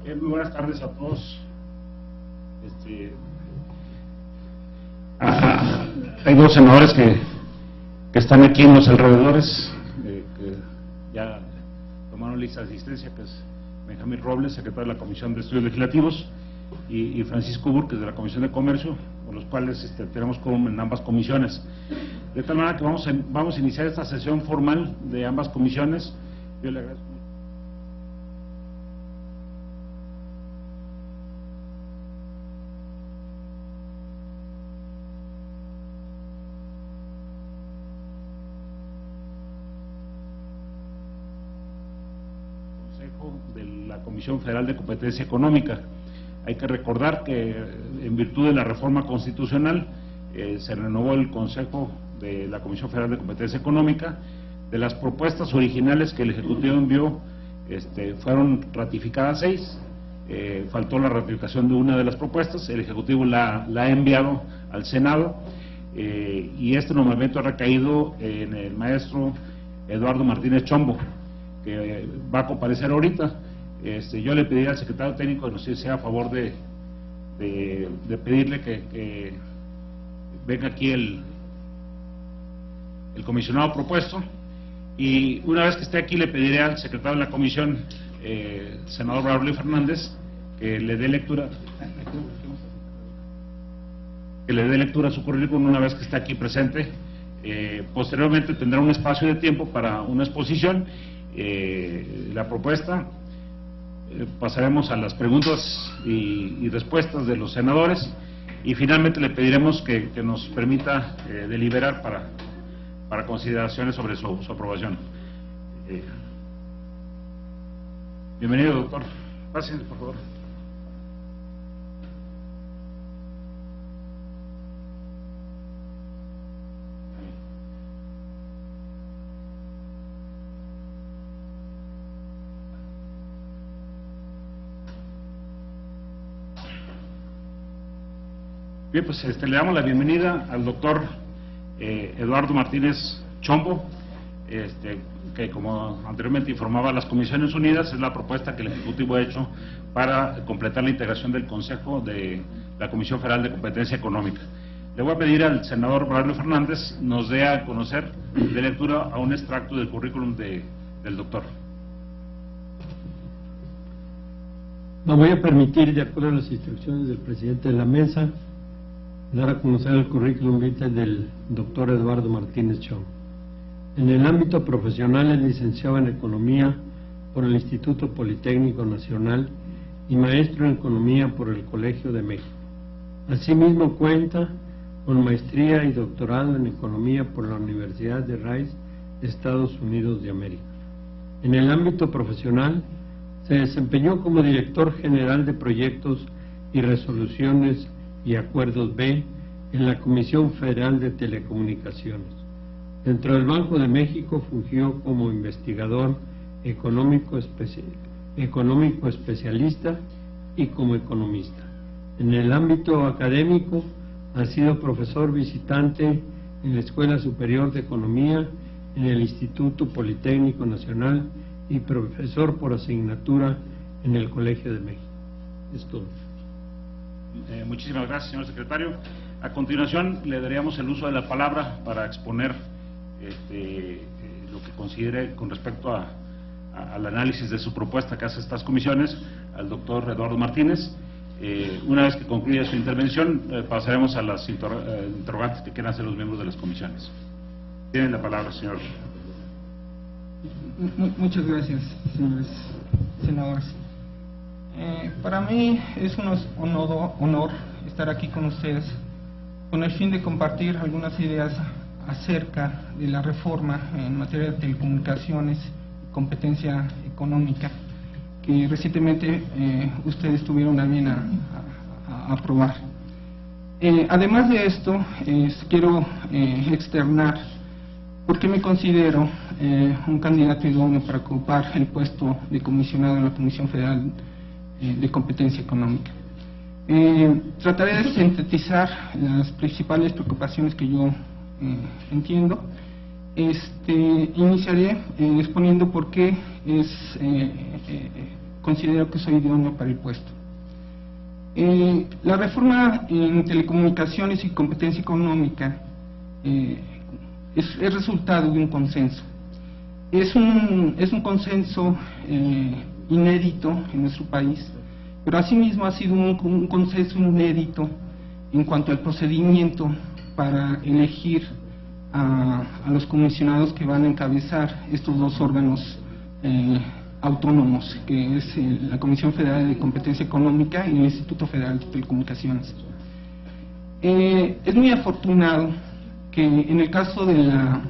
Muy buenas tardes a todos. Hay dos senadores que están aquí en los alrededores, que ya tomaron lista de asistencia, que es Benjamín Robles, secretario de la Comisión de Estudios Legislativos, y Francisco Burques, de la Comisión de Comercio, con los cuales tenemos quórum en ambas comisiones. De tal manera que vamos a iniciar esta sesión formal de ambas comisiones. Yo le agradezco. De la Comisión Federal de Competencia Económica. Hay que recordar que en virtud de la reforma constitucional se renovó el Consejo de la Comisión Federal de Competencia Económica. De las propuestas originales que el Ejecutivo envió, fueron ratificadas 6, faltó la ratificación de una de las propuestas. El Ejecutivo la ha enviado al Senado, y este nombramiento ha recaído en el maestro Eduardo Martínez Chombo, que va a comparecer ahorita. Yo le pediría al secretario técnico que nos hiciera a favor de pedirle que venga aquí el comisionado propuesto, y una vez que esté aquí le pediré al secretario de la comisión, senador Braulio Fernández, que le dé lectura a su currículum una vez que esté aquí presente. Posteriormente tendrá un espacio de tiempo para una exposición, la propuesta. Pasaremos a las preguntas y respuestas de los senadores, y finalmente le pediremos que nos permita deliberar para consideraciones sobre su aprobación. Bienvenido, doctor. Pásense, por favor. Bien, pues le damos la bienvenida al doctor Eduardo Martínez Chombo, que como anteriormente informaba a las Comisiones Unidas, es la propuesta que el Ejecutivo ha hecho para completar la integración del Consejo de la Comisión Federal de Competencia Económica. Le voy a pedir al senador Braulio Fernández nos dé a conocer de lectura a un extracto del currículum del doctor. Me voy a permitir, de acuerdo a las instrucciones del presidente de la mesa, dar a conocer el currículum vitae del doctor Eduardo Martínez Chombo. En el ámbito profesional es licenciado en Economía por el Instituto Politécnico Nacional y maestro en Economía por el Colegio de México. Asimismo cuenta con maestría y doctorado en Economía por la Universidad de Rice de Estados Unidos de América. En el ámbito profesional se desempeñó como director general de proyectos y resoluciones y acuerdos B en la Comisión Federal de Telecomunicaciones. Dentro del Banco de México fungió como investigador económico especialista y como economista. En el ámbito académico ha sido profesor visitante en la Escuela Superior de Economía, en el Instituto Politécnico Nacional y profesor por asignatura en el Colegio de México. Es todo. Muchísimas gracias, señor secretario. A continuación le daríamos el uso de la palabra para exponer lo que considere con respecto al análisis de su propuesta que hace estas comisiones al doctor Eduardo Martínez. Una vez que concluya su intervención, pasaremos a las interrogantes que quieran hacer los miembros de las comisiones. Tienen la palabra, señor. Muchas gracias, señores senadores. Para mí es un honor estar aquí con ustedes con el fin de compartir algunas ideas acerca de la reforma en materia de telecomunicaciones y competencia económica que recientemente ustedes tuvieron a bien a aprobar. Además de esto, quiero externar por qué me considero un candidato idóneo para ocupar el puesto de comisionado en la Comisión Federal de Competencia Económica. Trataré de sintetizar las principales preocupaciones que yo entiendo. Iniciaré exponiendo por qué es considero que soy idóneo para el puesto. La reforma en telecomunicaciones y competencia económica es resultado de un consenso. Es un consenso inédito en nuestro país, pero asimismo ha sido un consenso inédito en cuanto al procedimiento para elegir a los comisionados que van a encabezar estos dos órganos autónomos, que es la Comisión Federal de Competencia Económica y el Instituto Federal de Telecomunicaciones. Es muy afortunado que en el caso de la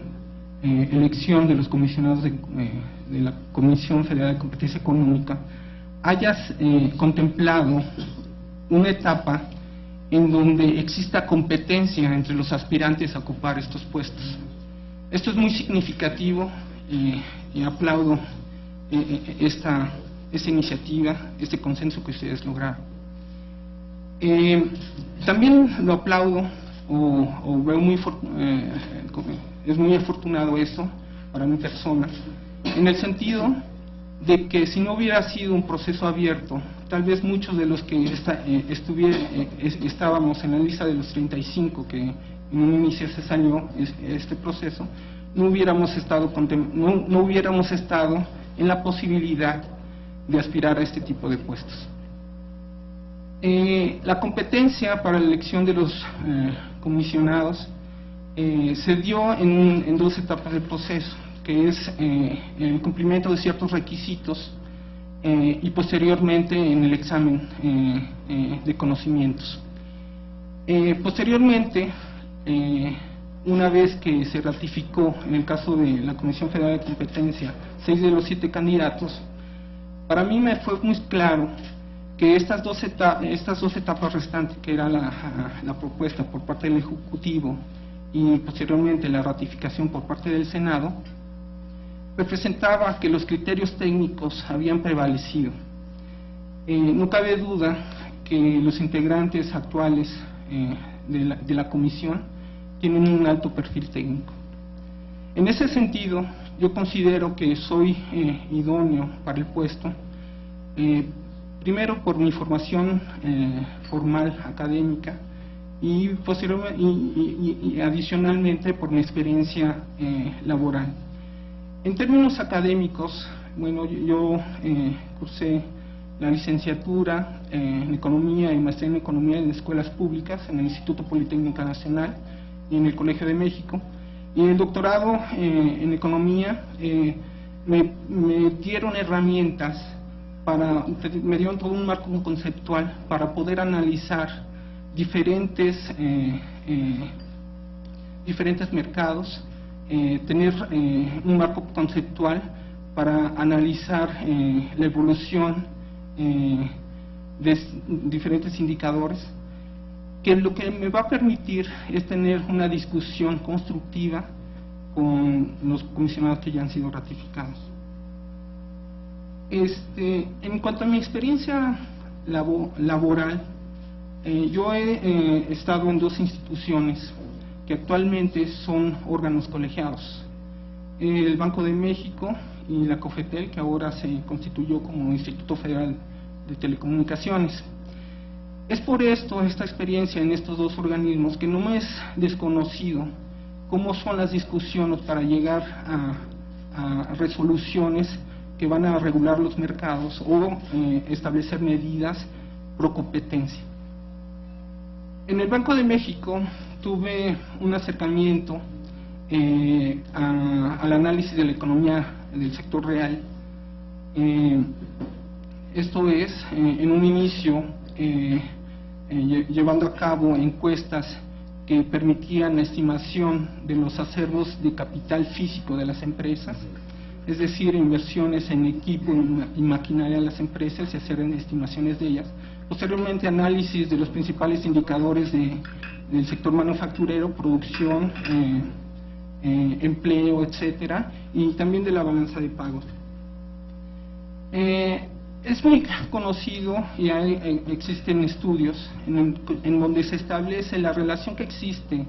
elección de los comisionados de la Comisión Federal de Competencia Económica hayas contemplado una etapa en donde exista competencia entre los aspirantes a ocupar estos puestos. Esto es muy significativo y aplaudo esta iniciativa, este consenso que ustedes lograron. También lo aplaudo o veo es muy afortunado eso para mi persona, en el sentido de que si no hubiera sido un proceso abierto, tal vez muchos de los que estábamos en la lista de los 35 que en un inicio se salió este proceso, no hubiéramos estado en la posibilidad de aspirar a este tipo de puestos. La competencia para la elección de los comisionados se dio en dos etapas del proceso, que es el cumplimiento de ciertos requisitos y posteriormente en el examen de conocimientos. Posteriormente, una vez que se ratificó en el caso de la Comisión Federal de Competencia 6 de los 7 candidatos, para mí me fue muy claro que estas dos etapas restantes, que era la propuesta por parte del Ejecutivo y posteriormente la ratificación por parte del Senado, representaba que los criterios técnicos habían prevalecido. No cabe duda que los integrantes actuales de la comisión tienen un alto perfil técnico. En ese sentido, yo considero que soy idóneo para el puesto, primero por mi formación formal académica y posteriormente y adicionalmente por mi experiencia laboral. En términos académicos, bueno, yo cursé la licenciatura en Economía y maestría en Economía en escuelas públicas, en el Instituto Politécnico Nacional y en el Colegio de México, y el doctorado en Economía me dieron herramientas me dieron todo un marco conceptual para poder analizar diferentes mercados, tener un marco conceptual para analizar la evolución de diferentes indicadores, que lo que me va a permitir es tener una discusión constructiva con los comisionados que ya han sido ratificados. En cuanto a mi experiencia laboral, yo he estado en dos instituciones que actualmente son órganos colegiados: el Banco de México y la COFETEL, que ahora se constituyó como Instituto Federal de Telecomunicaciones. Es por esta experiencia en estos dos organismos, que no me es desconocido cómo son las discusiones para llegar a resoluciones que van a regular los mercados o establecer medidas pro competencia. En el Banco de México tuve un acercamiento al análisis de la economía del sector real. Esto es, en un inicio, llevando a cabo encuestas que permitían la estimación de los acervos de capital físico de las empresas, es decir, inversiones en equipo y maquinaria de las empresas y hacer estimaciones de ellas. Posteriormente, análisis de los principales indicadores del sector manufacturero, producción, empleo, etcétera, y también de la balanza de pagos. Es muy conocido y existen estudios en donde se establece la relación que existe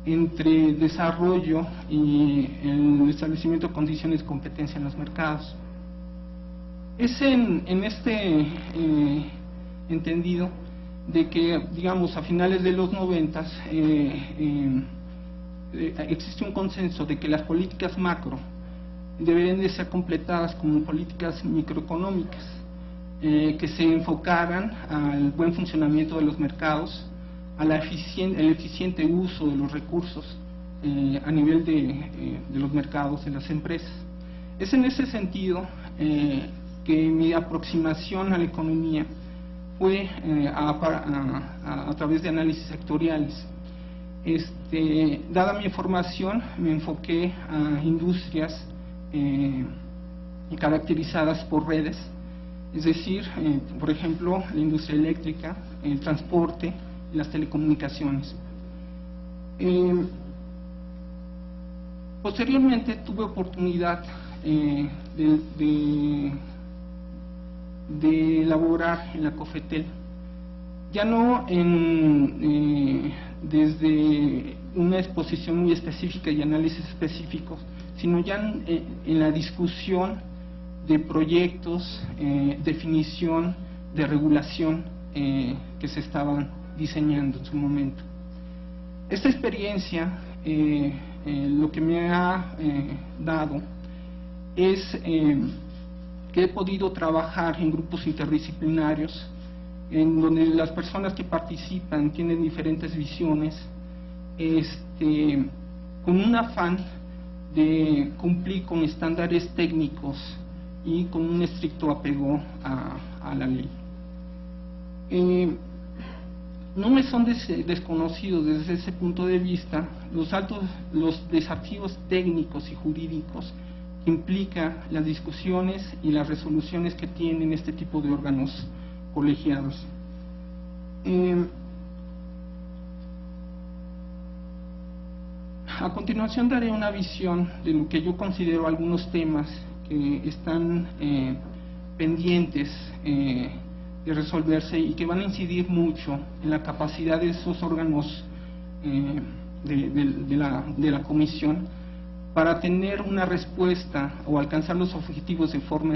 entre desarrollo y el establecimiento de condiciones de competencia en los mercados. Es en este entendido de que, digamos, a finales de los 90 existe un consenso de que las políticas macro deberían de ser completadas como políticas microeconómicas, que se enfocaran al buen funcionamiento de los mercados, al eficiente uso de los recursos a nivel de los mercados, de las empresas. Es en ese sentido que mi aproximación a la economía fue a través de análisis sectoriales. Dada mi formación, me enfoqué a industrias caracterizadas por redes, es decir, por ejemplo, la industria eléctrica, el transporte y las telecomunicaciones. Posteriormente tuve oportunidad de elaborar en la COFETEL, ya no desde una exposición muy específica y análisis específicos, sino ya en la discusión de proyectos, definición de regulación que se estaban diseñando en su momento. Esta experiencia lo que me ha dado es que he podido trabajar en grupos interdisciplinarios en donde las personas que participan tienen diferentes visiones, con un afán de cumplir con estándares técnicos y con un estricto apego a la ley. No me son desconocidos desde ese punto de vista los desafíos técnicos y jurídicos que implica las discusiones y las resoluciones que tienen este tipo de órganos colegiados. A continuación daré una visión de lo que yo considero algunos temas que están pendientes de resolverse y que van a incidir mucho en la capacidad de esos órganos de la comisión para tener una respuesta o alcanzar los objetivos de forma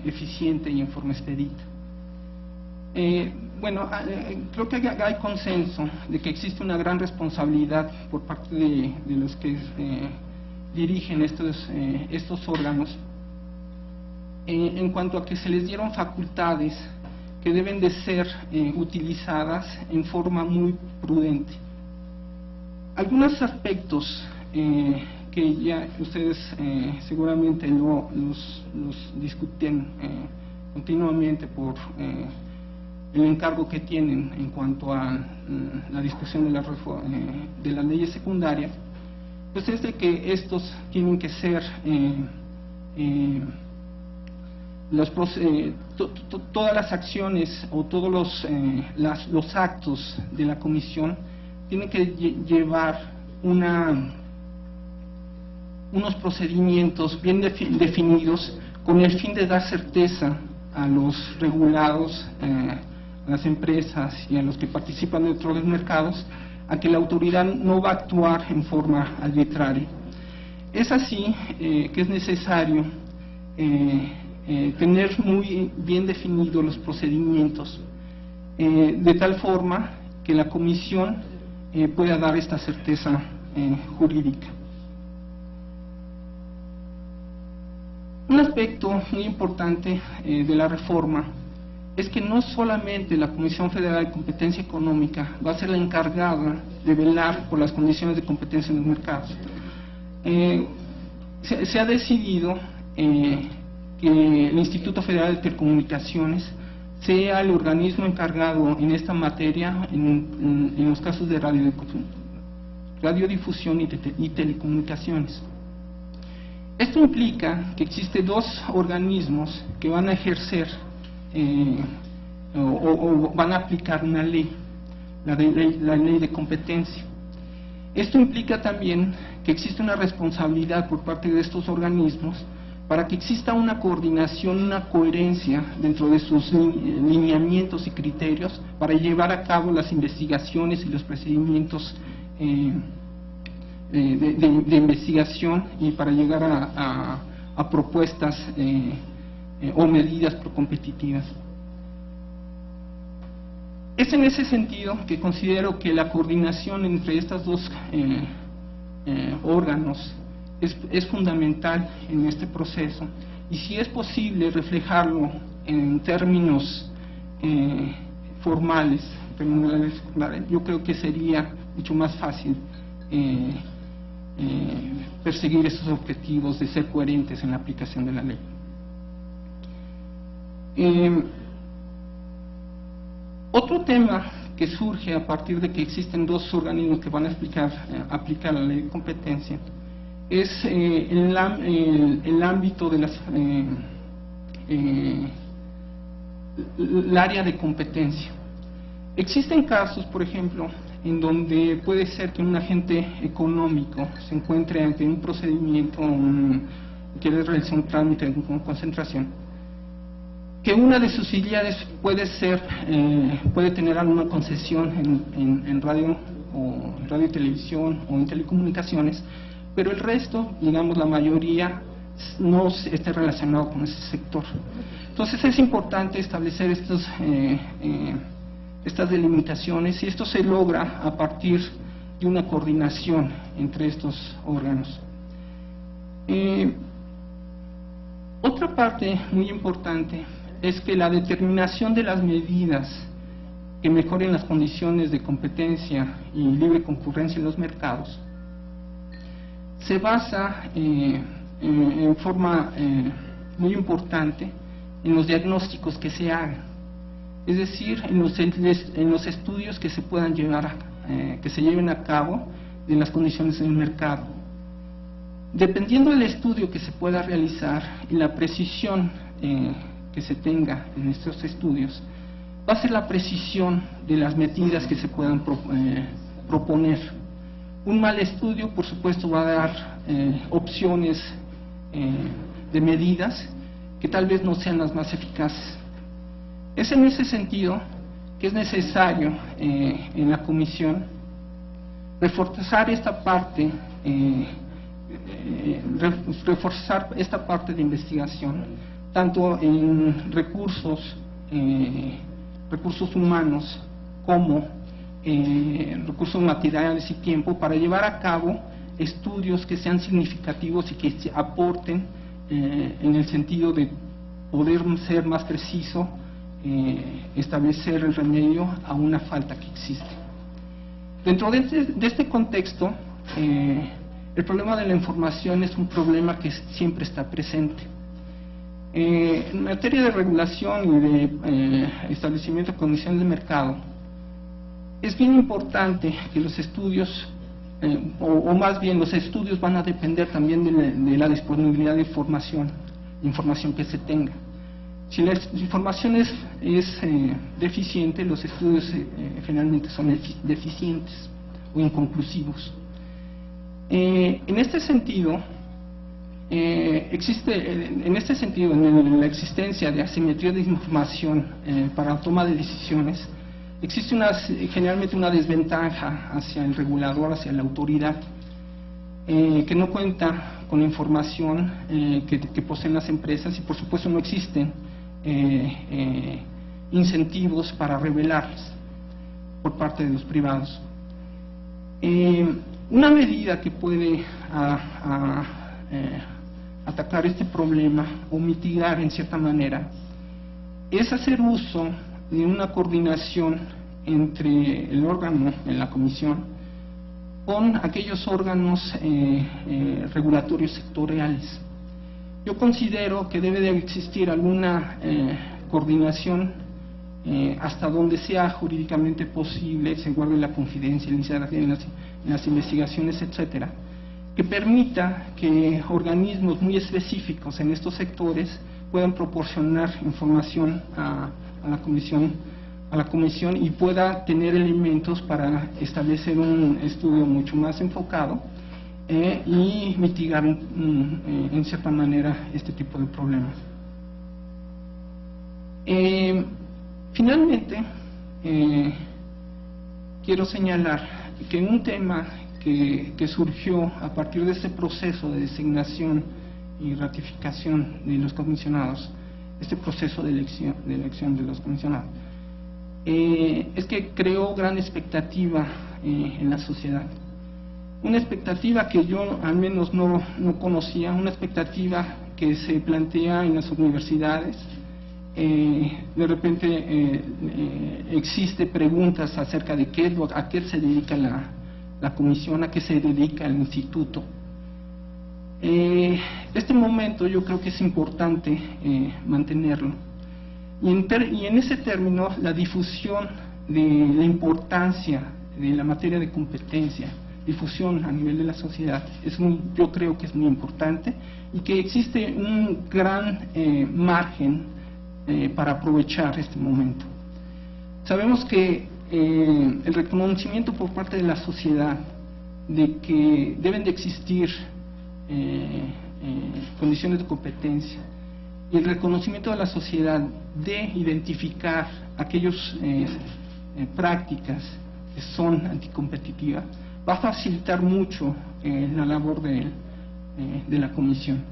eficiente y en forma expedita. Creo que hay consenso de que existe una gran responsabilidad por parte de los que dirigen estos órganos en cuanto a que se les dieron facultades que deben de ser utilizadas en forma muy prudente. Algunos aspectos que ya ustedes seguramente los discuten continuamente por el encargo que tienen en cuanto a la discusión de las leyes secundarias, pues es de que estos tienen que ser todas las acciones o todos los actos de la comisión tienen que llevar unos procedimientos bien definidos con el fin de dar certeza a los regulados, a las empresas y a los que participan dentro de los mercados, a que la autoridad no va a actuar en forma arbitraria. Es así que es necesario tener muy bien definidos los procedimientos, de tal forma que la comisión pueda dar esta certeza jurídica. Un aspecto muy importante de la reforma es que no solamente la Comisión Federal de Competencia Económica va a ser la encargada de velar por las condiciones de competencia en los mercados. Se ha decidido que el Instituto Federal de Telecomunicaciones sea el organismo encargado en esta materia en los casos de radiodifusión y telecomunicaciones. Esto implica que existen dos organismos que van a ejercer o van a aplicar una ley, la ley de competencia. Esto implica también que existe una responsabilidad por parte de estos organismos para que exista una coordinación, una coherencia dentro de sus lineamientos y criterios para llevar a cabo las investigaciones y los procedimientos de investigación y para llegar a propuestas o medidas procompetitivas. Es en ese sentido que considero que la coordinación entre estos dos órganos es fundamental en este proceso, y si es posible reflejarlo en términos formales, yo creo que sería mucho más fácil perseguir esos objetivos de ser coherentes en la aplicación de la ley. Otro tema que surge a partir de que existen dos organismos que van a aplicar la ley de competencia es el ámbito de el área de competencia. Existen casos, por ejemplo, en donde puede ser que un agente económico se encuentre ante un procedimiento, quiere realizar un trámite con concentración, que una de sus filiales puede tener alguna concesión en radio o en radio y televisión o en telecomunicaciones, pero el resto, digamos la mayoría, no esté relacionado con ese sector. Entonces es importante establecer estas delimitaciones, y esto se logra a partir de una coordinación entre estos órganos. Otra parte muy importante es que la determinación de las medidas que mejoren las condiciones de competencia y libre concurrencia en los mercados se basa en forma muy importante en los diagnósticos que se hagan, es decir, en los estudios que se puedan que se lleven a cabo de las condiciones del mercado. Dependiendo del estudio que se pueda realizar y la precisión que se tenga en estos estudios, va a ser la precisión de las medidas que se puedan proponer. Un mal estudio, por supuesto, va a dar opciones de medidas que tal vez no sean las más eficaces. Es en ese sentido que es necesario en la comisión reforzar esta parte de investigación, tanto en recursos humanos como recursos materiales y tiempo, para llevar a cabo estudios que sean significativos y que aporten en el sentido de poder ser más preciso, establecer el remedio a una falta que existe. Dentro de este contexto, el problema de la información es un problema que siempre está presente. En materia de regulación y de establecimiento de condiciones de mercado, es bien importante que los estudios, o más bien los estudios van a depender también de la disponibilidad de información que se tenga. Si la información es deficiente, los estudios generalmente son deficientes o inconclusivos. En este sentido, en la existencia de asimetría de información para la toma de decisiones, existe generalmente una desventaja hacia el regulador, hacia la autoridad, que no cuenta con la información que poseen las empresas, y por supuesto no existen incentivos para revelarlas por parte de los privados. Una medida que puede atacar este problema o mitigar en cierta manera es hacer uso de una coordinación entre el órgano en la comisión con aquellos órganos regulatorios sectoriales. Yo considero que debe de existir alguna coordinación hasta donde sea jurídicamente posible, se guarde la confidencialidad en las investigaciones, etcétera, que permita que organismos muy específicos en estos sectores puedan proporcionar información a la comisión y pueda tener elementos para establecer un estudio mucho más enfocado y mitigar en cierta manera este tipo de problemas. Finalmente, quiero señalar que un tema que surgió a partir de este proceso de designación y ratificación de los comisionados este proceso de elección de los comisionados. Es que creó gran expectativa en la sociedad. Una expectativa que yo al menos no conocía, una expectativa que se plantea en las universidades. De repente existe preguntas acerca de a qué se dedica la comisión, a qué se dedica el instituto. Este momento yo creo que es importante mantenerlo. Y en ese término, la difusión de la importancia de la materia de competencia, difusión a nivel de la sociedad, yo creo que es muy importante, y que existe un gran margen para aprovechar este momento. Sabemos que el reconocimiento por parte de la sociedad de que deben de existir condiciones de competencia, y el reconocimiento de la sociedad de identificar aquellas prácticas que son anticompetitivas, va a facilitar mucho la labor de la comisión.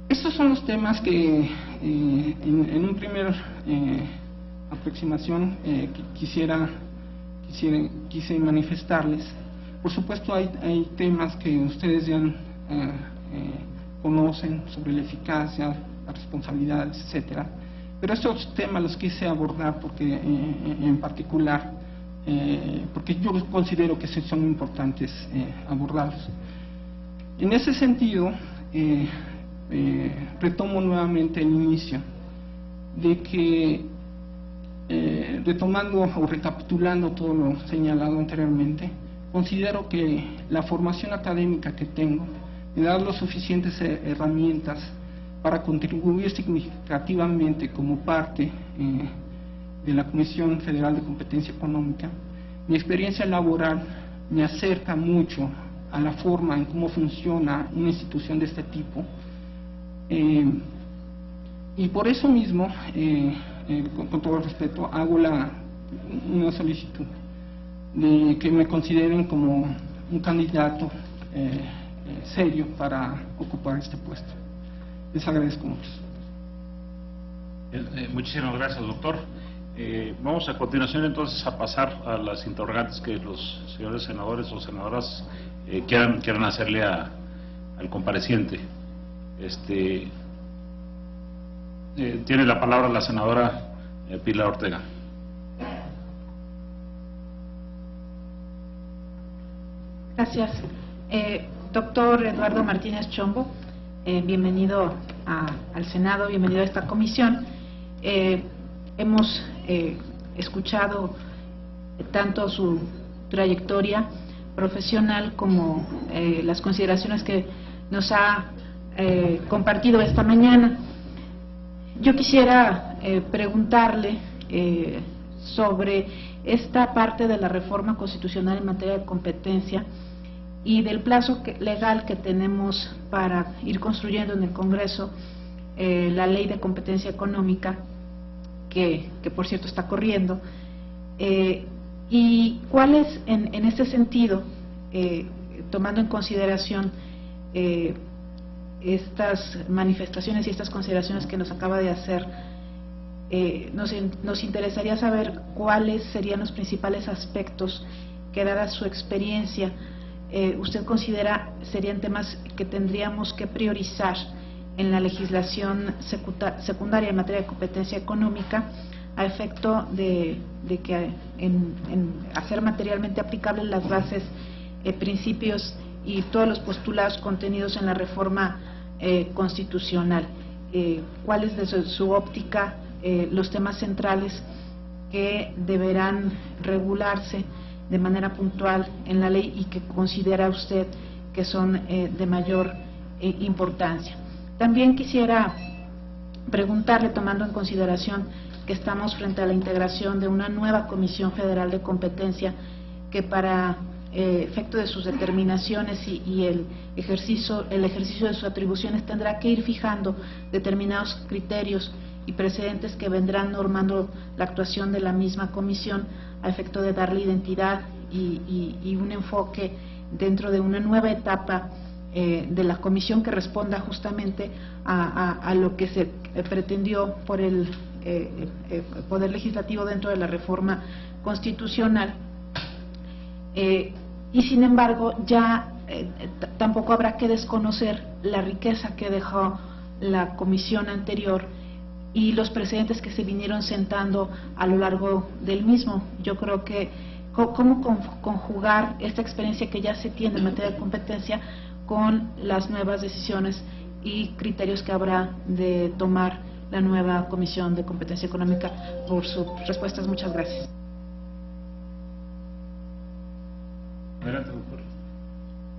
Estos son los temas que en un primer aproximación quise manifestarles. Por supuesto hay temas que ustedes ya conocen sobre la eficacia, las responsabilidades, etcétera. Pero estos temas los quise abordar porque en particular, porque yo considero que son importantes abordarlos. En ese sentido, retomo nuevamente el inicio de que, retomando o recapitulando todo lo señalado anteriormente, considero que la formación académica que tengo me da las suficientes herramientas para contribuir significativamente como parte de la Comisión Federal de Competencia Económica. Mi experiencia laboral me acerca mucho a la forma en cómo funciona una institución de este tipo, y por eso mismo, con todo respeto, hago una solicitud de que me consideren como un candidato serio para ocupar este puesto. Les agradezco mucho. Muchísimas gracias, doctor. Vamos a continuación entonces a pasar a las interrogantes que los señores senadores o senadoras quieran hacerle al compareciente. Tiene la palabra la senadora Pilar Ortega. Gracias. Doctor Eduardo Martínez Chombo, bienvenido al Senado, bienvenido a esta comisión. Hemos escuchado tanto su trayectoria profesional como las consideraciones que nos ha compartido esta mañana. Yo quisiera preguntarle sobre esta parte de la reforma constitucional en materia de competencia y del plazo legal que tenemos para ir construyendo en el Congreso la ley de competencia económica, que por cierto está corriendo, y cuáles en este sentido, tomando en consideración estas manifestaciones y estas consideraciones que nos acaba de hacer, nos interesaría saber cuáles serían los principales aspectos que, dada su experiencia, usted considera serían temas que tendríamos que priorizar en la legislación secundaria en materia de competencia económica, a efecto de que en hacer materialmente aplicables las bases, principios y todos los postulados contenidos en la reforma constitucional. ¿Cuáles desde su óptica los temas centrales que deberán regularse de manera puntual en la ley y que considera usted que son de mayor importancia? También quisiera preguntarle, tomando en consideración que estamos frente a la integración de una nueva Comisión Federal de Competencia, que para efecto de sus determinaciones y el ejercicio de sus atribuciones tendrá que ir fijando determinados criterios y precedentes que vendrán normando la actuación de la misma comisión, a efecto de darle identidad y un enfoque dentro de una nueva etapa de la comisión que responda justamente a lo que se pretendió por el Poder Legislativo dentro de la reforma constitucional. Y sin embargo, ya tampoco habrá que desconocer la riqueza que dejó la comisión anterior y los precedentes que se vinieron sentando a lo largo del mismo. Yo creo que cómo conjugar esta experiencia que ya se tiene en materia de competencia con las nuevas decisiones y criterios que habrá de tomar la nueva Comisión de Competencia Económica. Por sus respuestas, muchas gracias. Adelante, doctor.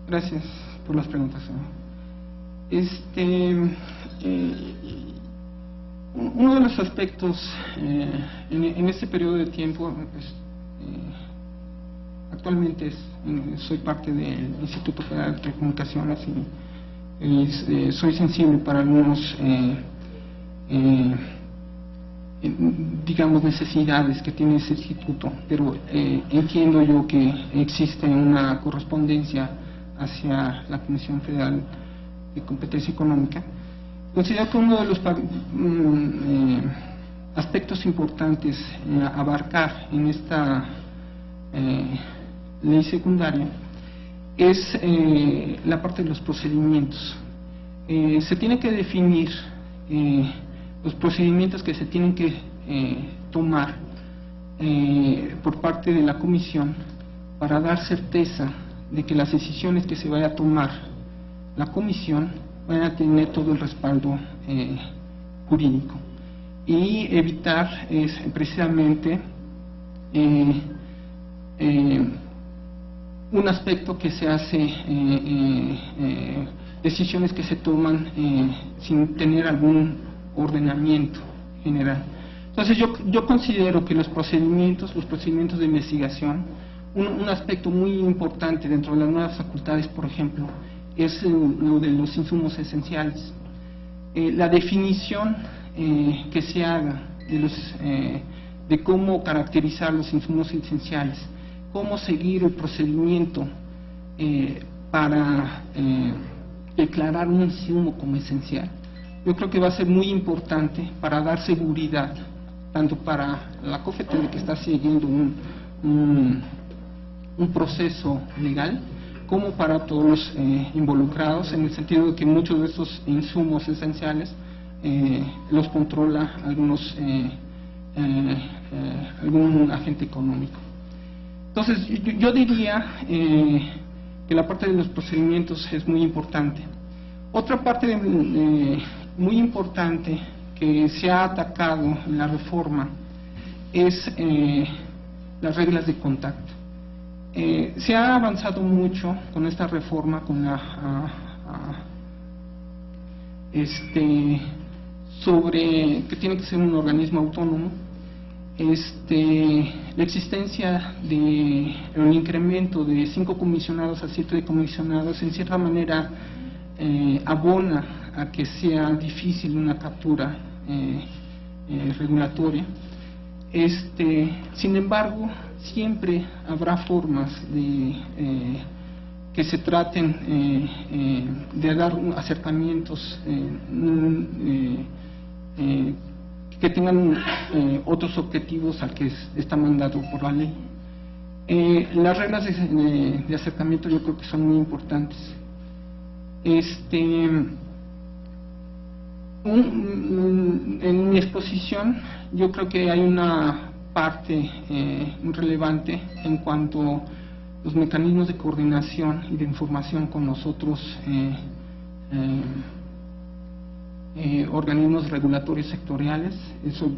Gracias por las preguntas. Uno de los aspectos en este periodo de tiempo, actualmente soy parte del Instituto Federal de Telecomunicaciones y soy sensible para algunos digamos necesidades que tiene ese instituto, pero entiendo yo que existe una correspondencia hacia la Comisión Federal de Competencia Económica. Considero que uno de los aspectos importantes a abarcar en esta ley secundaria es la parte de los procedimientos. Se tiene que definir los procedimientos que se tienen que tomar por parte de la Comisión para dar certeza de que las decisiones que se vaya a tomar la Comisión van a tener todo el respaldo jurídico y evitar precisamente un aspecto que se hace, decisiones que se toman sin tener algún ordenamiento general. Entonces yo considero que los procedimientos de investigación, un aspecto muy importante dentro de las nuevas facultades, por ejemplo, es lo de los insumos esenciales. La definición que se haga de cómo caracterizar los insumos esenciales, cómo seguir el procedimiento para declarar un insumo como esencial, yo creo que va a ser muy importante para dar seguridad, tanto para la COFETEL que está siguiendo un proceso legal, como para todos los involucrados, en el sentido de que muchos de estos insumos esenciales los controla algún agente económico. Entonces yo diría que la parte de los procedimientos es muy importante. Otra parte muy importante que se ha atacado en la reforma es las reglas de contacto. Se ha avanzado mucho con esta reforma, con sobre que tiene que ser un organismo autónomo, la existencia de un incremento de 5 comisionados a 7 comisionados en cierta manera abona a que sea difícil una captura regulatoria. Sin embargo, siempre habrá formas de que se traten de dar acercamientos que tengan otros objetivos al que está mandado por la ley. Las reglas de acercamiento yo creo que son muy importantes. En mi exposición yo creo que hay una parte muy relevante en cuanto a los mecanismos de coordinación y de información con los otros organismos regulatorios sectoriales. Eso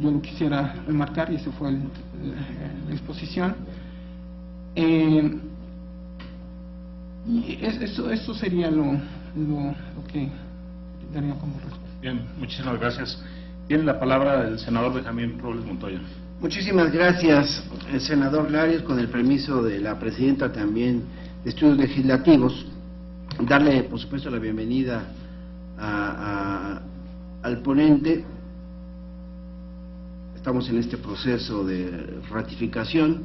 yo lo quisiera remarcar y esa fue la exposición. Y eso sería lo que daría como respuesta. Bien, muchísimas gracias. Tiene la palabra el senador Benjamín Robles Montoya. Muchísimas gracias, el senador Larios. Con el permiso de la presidenta también de Estudios Legislativos, darle por supuesto la bienvenida al ponente. Estamos en este proceso de ratificación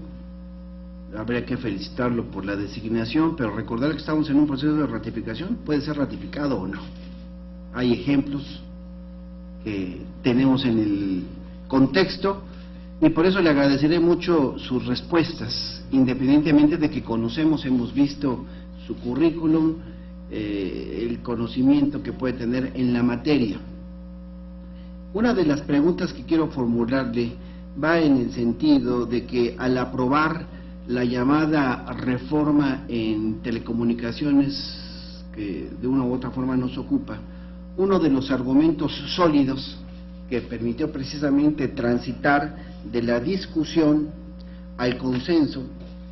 habría que felicitarlo por la designación, pero recordar que estamos en un proceso de ratificación, puede ser ratificado o no. Hay ejemplos que tenemos en el contexto y por eso le agradeceré mucho sus respuestas, independientemente de que conocemos, hemos visto su currículum, el conocimiento que puede tener en la materia. Una de las preguntas que quiero formularle va en el sentido de que al aprobar la llamada reforma en telecomunicaciones, que de una u otra forma nos ocupa, uno de los argumentos sólidos que permitió precisamente transitar de la discusión al consenso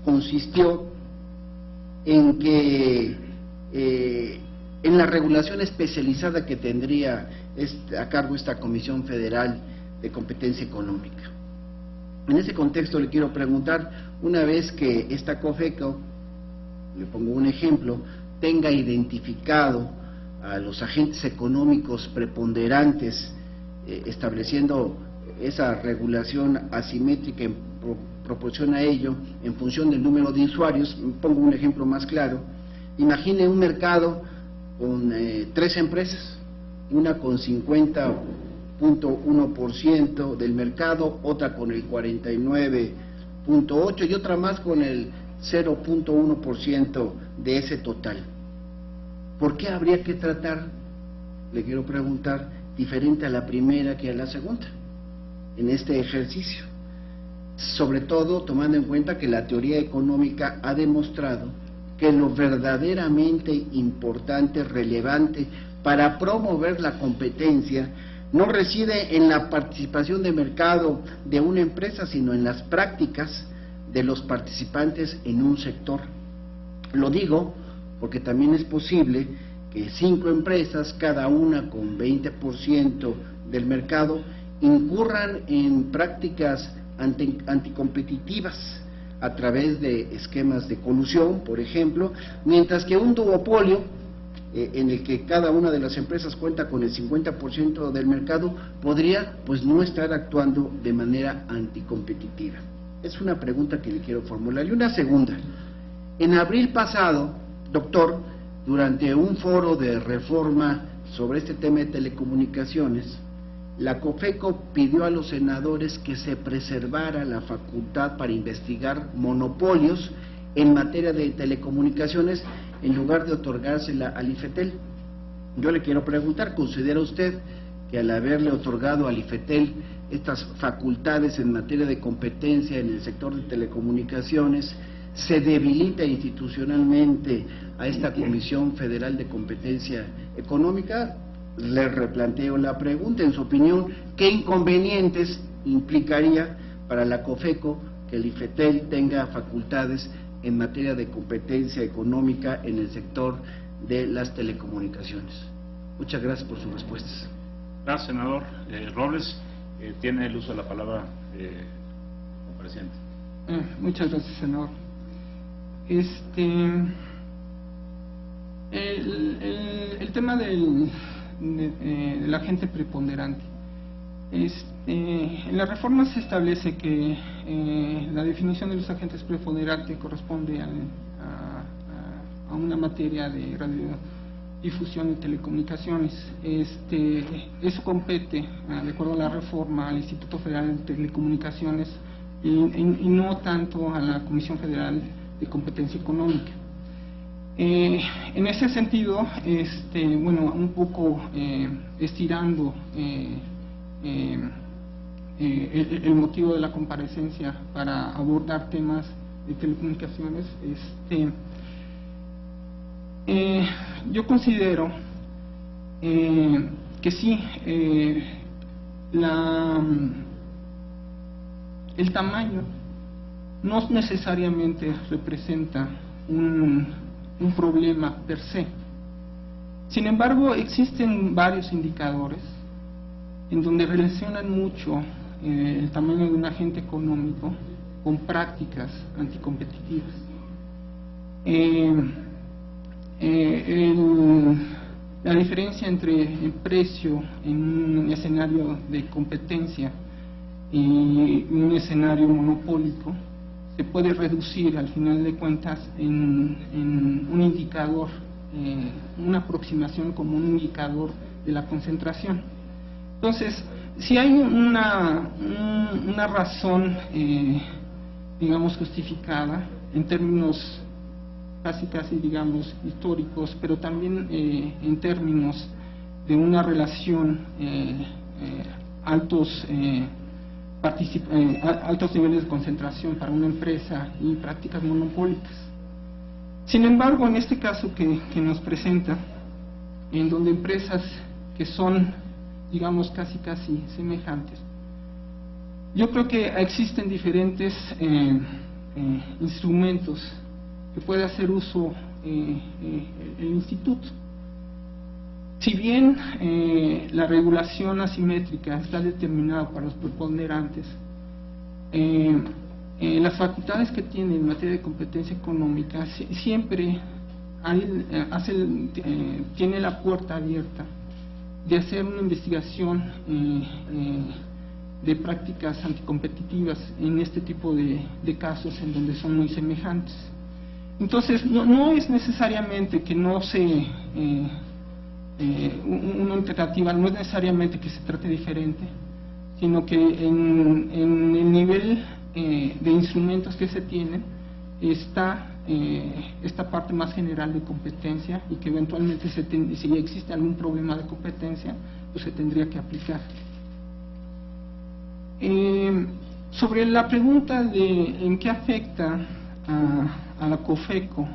consistió en que en la regulación especializada que tendría a cargo esta Comisión Federal de Competencia Económica. En ese contexto le quiero preguntar, una vez que esta COFECO, le pongo un ejemplo, tenga identificado a los agentes económicos preponderantes, estableciendo esa regulación asimétrica en proporción a ello, en función del número de usuarios, pongo un ejemplo más claro, imagine un mercado con 3 empresas, una con 50.1% del mercado, otra con el 49.8% y otra más con el 0.1% de ese total. ¿Por qué habría que tratar, le quiero preguntar, diferente a la primera que a la segunda en este ejercicio? Sobre todo tomando en cuenta que la teoría económica ha demostrado que lo verdaderamente importante, relevante para promover la competencia no reside en la participación de mercado de una empresa, sino en las prácticas de los participantes en un sector. Lo digo porque también es posible que 5 empresas, cada una con 20% del mercado, incurran en prácticas anticompetitivas a través de esquemas de colusión, por ejemplo, mientras que un duopolio en el que cada una de las empresas cuenta con el 50% del mercado, podría pues no estar actuando de manera anticompetitiva. Es una pregunta que le quiero formular. Y una segunda, en abril pasado, doctor, durante un foro de reforma sobre este tema de telecomunicaciones, la COFECO pidió a los senadores que se preservara la facultad para investigar monopolios en materia de telecomunicaciones en lugar de otorgársela al IFETEL. Yo le quiero preguntar, ¿considera usted que al haberle otorgado al IFETEL estas facultades en materia de competencia en el sector de telecomunicaciones, se debilita institucionalmente a esta Comisión Federal de Competencia Económica? Le replanteo la pregunta, en su opinión, ¿qué inconvenientes implicaría para la COFECO que el IFETEL tenga facultades en materia de competencia económica en el sector de las telecomunicaciones? Muchas gracias por sus respuestas. Gracias, senador. Robles, tiene el uso de la palabra como presidente. Muchas gracias, senador. El tema del agente preponderante. En la reforma se establece que la definición de los agentes preponderantes corresponde a una materia de radiodifusión y telecomunicaciones. Eso compete, de acuerdo a la reforma, al Instituto Federal de Telecomunicaciones y no tanto a la Comisión Federal de Competencia Económica. En ese sentido, bueno, un poco estirando el motivo de la comparecencia para abordar temas de telecomunicaciones, yo considero que sí, el tamaño no necesariamente representa un problema per se. Sin embargo, existen varios indicadores en donde relacionan mucho el tamaño de un agente económico con prácticas anticompetitivas. La diferencia entre el precio en un escenario de competencia y un escenario monopólico se puede reducir al final de cuentas en un indicador, una aproximación como un indicador de la concentración. Entonces, si hay una razón, digamos, justificada en términos casi digamos históricos, pero también en términos de una relación altos niveles de concentración para una empresa y prácticas monopólicas. Sin embargo, en este caso que nos presenta, en donde empresas que son, digamos, casi semejantes, yo creo que existen diferentes instrumentos que puede hacer uso el instituto. Si bien la regulación asimétrica está determinada para los preponderantes, las facultades que tiene en materia de competencia económica siempre tiene la puerta abierta de hacer una investigación de prácticas anticompetitivas en este tipo de casos en donde son muy semejantes. Entonces, no es necesariamente que no se una alternativa, no es necesariamente que se trate diferente, sino que en el nivel de instrumentos que se tienen está esta parte más general de competencia, y que eventualmente si existe algún problema de competencia, pues se tendría que aplicar. Sobre la pregunta de en qué afecta a la COFECO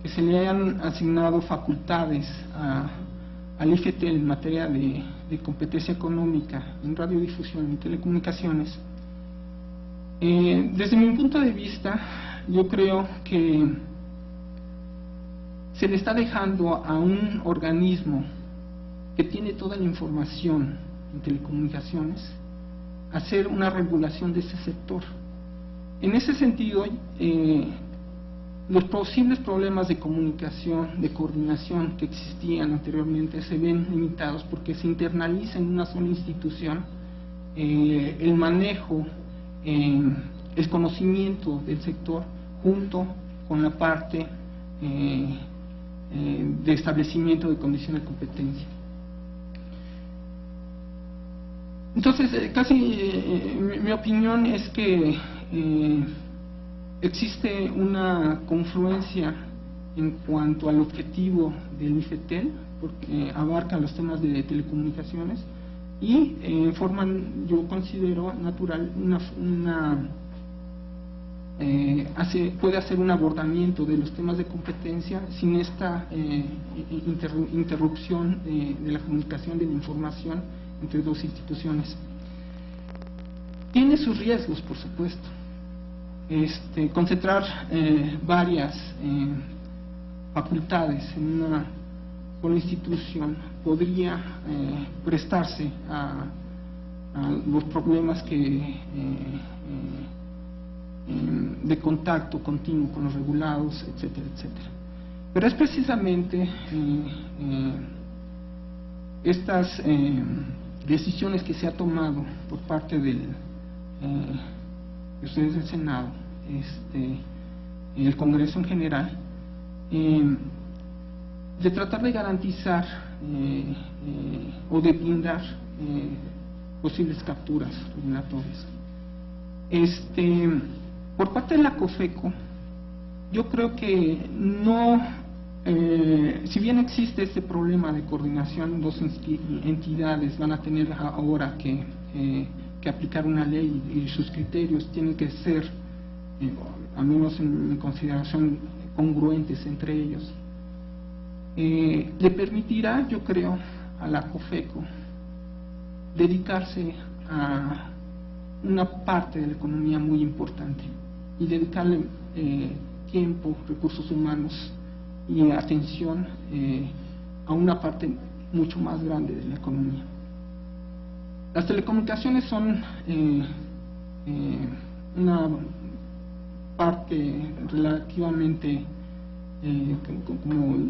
que se le hayan asignado facultades al IFETEL en materia de competencia económica en radiodifusión y telecomunicaciones, desde mi punto de vista, yo creo que se le está dejando a un organismo que tiene toda la información en telecomunicaciones hacer una regulación de ese sector. En ese sentido, los posibles problemas de comunicación, de coordinación que existían anteriormente se ven limitados porque se internaliza en una sola institución el manejo, el conocimiento del sector junto con la parte de establecimiento de condiciones de competencia. Entonces, mi opinión es que existe una confluencia en cuanto al objetivo del IFETEL, porque abarca los temas de telecomunicaciones y forman, yo considero natural, puede hacer un abordamiento de los temas de competencia sin esta interrupción de la comunicación de la información entre dos instituciones. Tiene sus riesgos, por supuesto. Concentrar varias facultades en una sola institución podría prestarse a los problemas de contacto continuo con los regulados, etcétera, etcétera. Pero es precisamente estas decisiones que se ha tomado por parte de ustedes del Senado, el Congreso en general, de tratar de garantizar o de blindar posibles capturas regulatorias. Por parte de la COFECO, yo creo que no, si bien existe este problema de coordinación, dos entidades van a tener ahora que aplicar una ley y sus criterios tienen que ser, al menos en mi consideración, congruentes entre ellos. Le permitirá, yo creo, a la COFECO dedicarse a una parte de la economía muy importante y dedicarle tiempo, recursos humanos y atención a una parte mucho más grande de la economía. Las telecomunicaciones son una parte relativamente como 5%,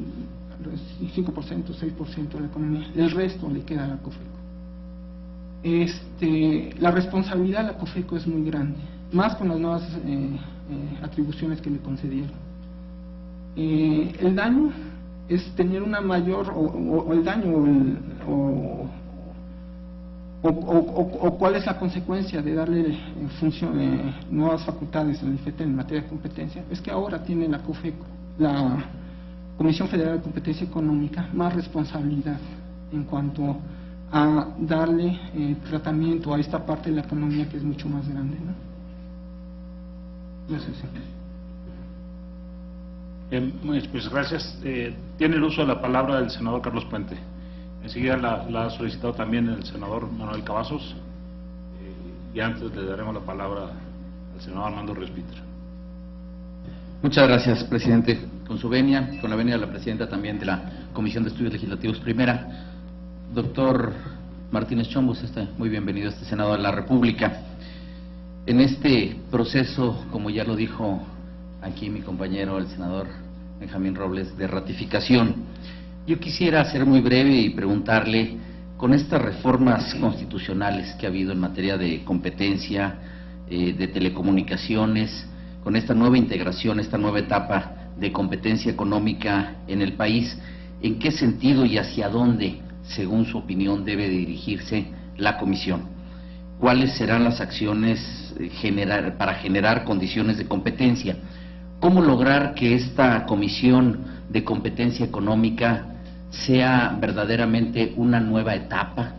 6% de la economía. El resto le queda a la COFECO. La responsabilidad de la COFECO es muy grande más con las nuevas atribuciones que le concedieron. El daño es tener una mayor, o el daño, o cuál es la consecuencia de darle nuevas facultades al IFETEL en materia de competencia, es que ahora tiene la Comisión Federal de Competencia Económica más responsabilidad en cuanto a darle tratamiento a esta parte de la economía que es mucho más grande, ¿no? No sé si. Pues gracias. Tiene el uso de la palabra el senador Carlos Puente. Enseguida la ha solicitado también el senador Manuel Cavazos, y antes le daremos la palabra al senador Armando Respitra. Muchas gracias, presidente. Con su venia, con la venia de la presidenta también de la Comisión de Estudios Legislativos Primera, doctor Martínez Chombos, muy bienvenido a este Senado de la República. En este proceso, como ya lo dijo aquí mi compañero, el senador Benjamín Robles, de ratificación, yo quisiera ser muy breve y preguntarle, con estas reformas constitucionales que ha habido en materia de competencia, de telecomunicaciones, con esta nueva integración, esta nueva etapa de competencia económica en el país, ¿en qué sentido y hacia dónde, según su opinión, debe dirigirse la Comisión? ¿Cuáles serán las acciones para generar condiciones de competencia? ¿Cómo lograr que esta Comisión de Competencia Económica sea verdaderamente una nueva etapa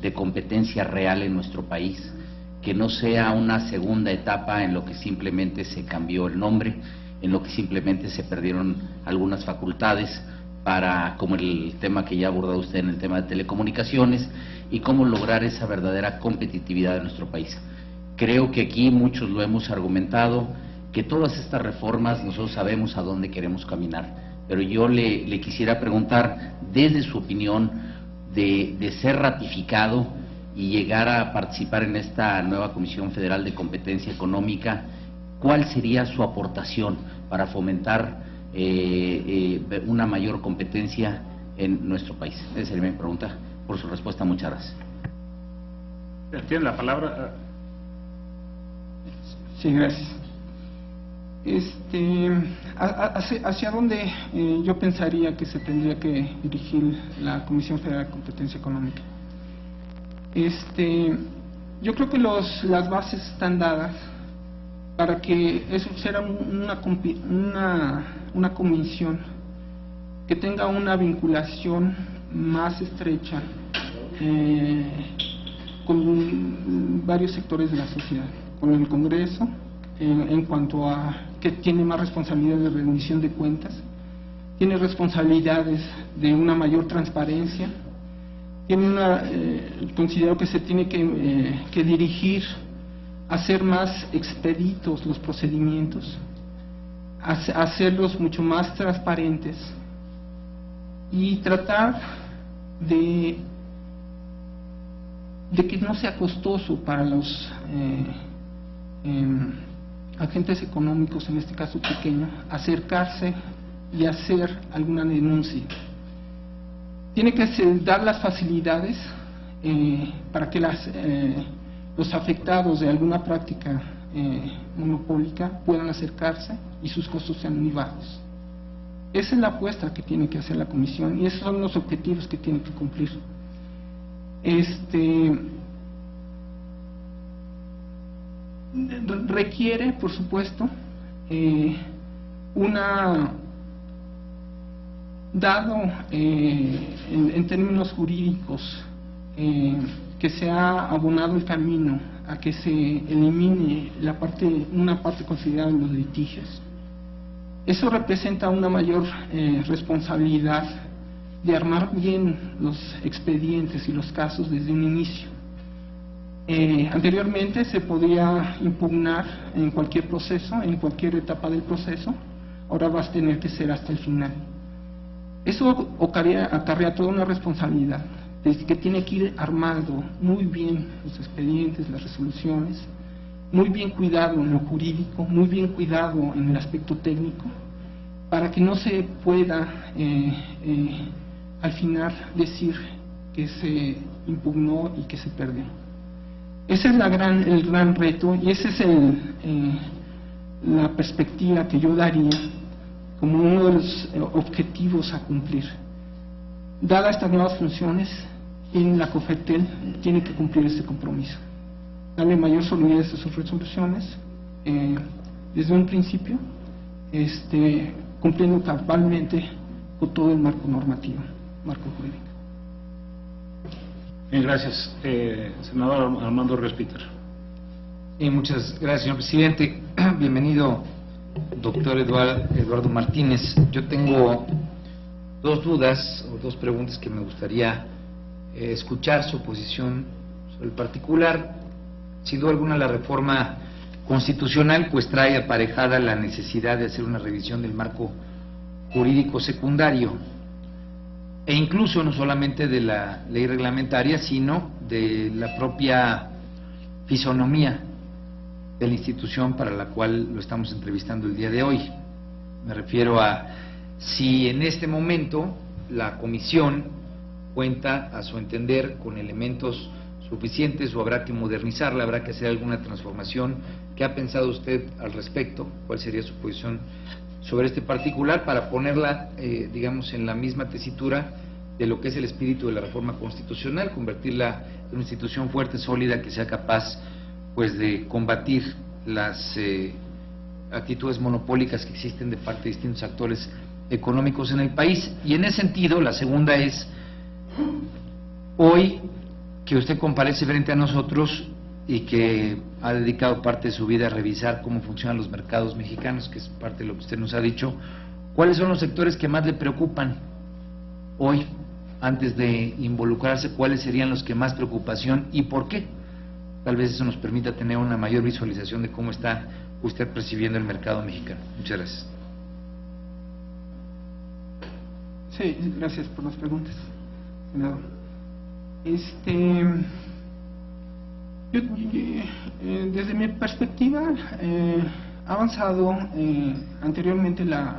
de competencia real en nuestro país? Que no sea una segunda etapa en lo que simplemente se cambió el nombre, en lo que simplemente se perdieron algunas facultades para, como el tema que ya ha abordado usted en el tema de telecomunicaciones, y cómo lograr esa verdadera competitividad de nuestro país. Creo que aquí muchos lo hemos argumentado, que todas estas reformas nosotros sabemos a dónde queremos caminar, pero yo le quisiera preguntar, desde su opinión, de ser ratificado y llegar a participar en esta nueva Comisión Federal de Competencia Económica, ¿cuál sería su aportación para fomentar una mayor competencia en nuestro país? Esa sería mi pregunta. Por su respuesta, muchas gracias. Tiene la palabra. Sí, gracias. ¿Hacia dónde yo pensaría que se tendría que dirigir la Comisión Federal de Competencia Económica? Yo creo que las bases están dadas para que eso sea una comisión que tenga una vinculación más estrecha con varios sectores de la sociedad, con el Congreso, en cuanto a que tiene más responsabilidad de rendición de cuentas, tiene responsabilidades de una mayor transparencia, considero que se tiene que dirigir a hacer más expeditos los procedimientos, a hacerlos mucho más transparentes y tratar de que no sea costoso para los agentes económicos, en este caso pequeños, acercarse y hacer alguna denuncia. Tiene que dar las facilidades para que los afectados de alguna práctica monopólica puedan acercarse y sus costos sean muy bajos. Esa es la apuesta que tiene que hacer la Comisión y esos son los objetivos que tiene que cumplir. Requiere, por supuesto, dado en términos jurídicos, que se ha abonado el camino a que se elimine una parte considerable de los litigios. Eso representa una mayor responsabilidad de armar bien los expedientes y los casos desde un inicio. Anteriormente se podía impugnar en cualquier proceso, en cualquier etapa del proceso, ahora va a tener que ser hasta el final. Eso acarrea toda una responsabilidad, desde que tiene que ir armando muy bien los expedientes, las resoluciones, muy bien cuidado en lo jurídico, muy bien cuidado en el aspecto técnico, para que no se pueda al final decir que se impugnó y que se perdió. Ese es el gran reto y ese es la perspectiva que yo daría como uno de los objetivos a cumplir. Dadas estas nuevas funciones, la COFETEL tiene que cumplir este compromiso, darle mayor solidez a sus resoluciones desde un principio, cumpliendo cabalmente con todo el marco normativo, marco jurídico. Bien, gracias. Senador Armando Ríos-Peter. Muchas gracias, señor presidente. Bienvenido, doctor Eduardo Martínez. Yo tengo dos dudas o dos preguntas que me gustaría escuchar su posición sobre el particular. Sin duda alguna, la reforma constitucional pues trae aparejada la necesidad de hacer una revisión del marco jurídico secundario e incluso no solamente de la ley reglamentaria, sino de la propia fisonomía de la institución para la cual lo estamos entrevistando el día de hoy. Me refiero a si en este momento la comisión cuenta, a su entender, con elementos suficientes o habrá que modernizarla, habrá que hacer alguna transformación. ¿Qué ha pensado usted al respecto? ¿Cuál sería su posición sobre este particular para ponerla, digamos, en la misma tesitura de lo que es el espíritu de la reforma constitucional, convertirla en una institución fuerte, sólida, que sea capaz pues de combatir las actitudes monopólicas que existen de parte de distintos actores económicos en el país? Y en ese sentido, la segunda es, hoy que usted comparece frente a nosotros y que ha dedicado parte de su vida a revisar cómo funcionan los mercados mexicanos, que es parte de lo que usted nos ha dicho, ¿cuáles son los sectores que más le preocupan hoy, antes de involucrarse? ¿Cuáles serían los que más preocupación y por qué? Tal vez eso nos permita tener una mayor visualización de cómo está usted percibiendo el mercado mexicano. Muchas gracias. Sí, gracias por las preguntas, senador. Desde mi perspectiva, ha avanzado anteriormente la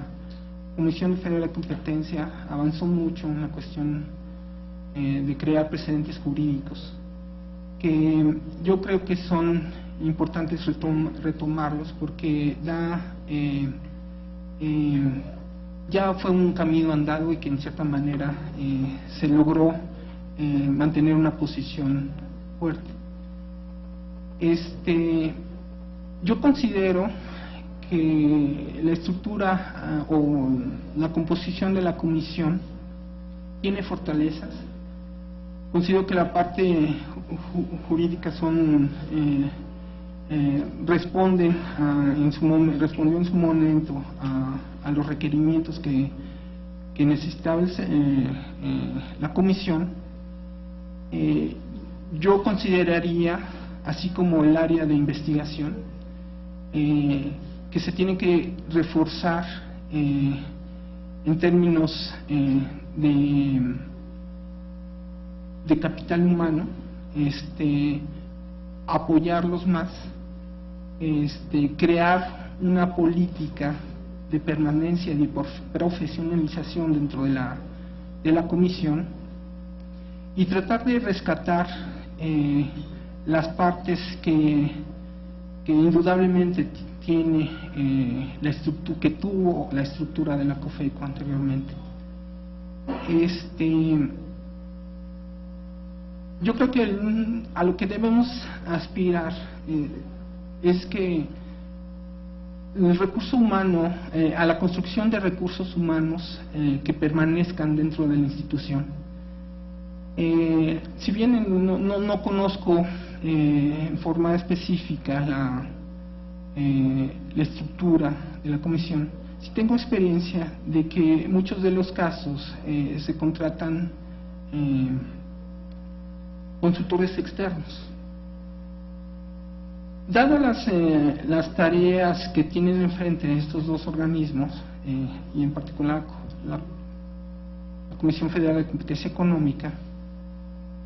Comisión Federal de Competencia, avanzó mucho en la cuestión de crear precedentes jurídicos, que yo creo que son importantes retomarlos porque ya fue un camino andado y que en cierta manera se logró mantener una posición fuerte. Yo considero que la estructura o la composición de la comisión tiene fortalezas. Considero que la parte jurídica respondió en su momento a los requerimientos que necesitaba la comisión. Yo consideraría, así como el área de investigación, que se tiene que reforzar en términos de capital humano, apoyarlos más, crear una política de permanencia y de profesionalización dentro de la comisión y tratar de rescatar las partes que indudablemente tiene que tuvo la estructura de la COFECO anteriormente. Yo creo que a lo que debemos aspirar es que el recurso humano, a la construcción de recursos humanos que permanezcan dentro de la institución. Si bien no conozco en forma específica la estructura de la comisión, sí tengo experiencia de que muchos de los casos se contratan consultores externos. Dadas las tareas que tienen enfrente estos dos organismos, y en particular la Comisión Federal de Competencia Económica,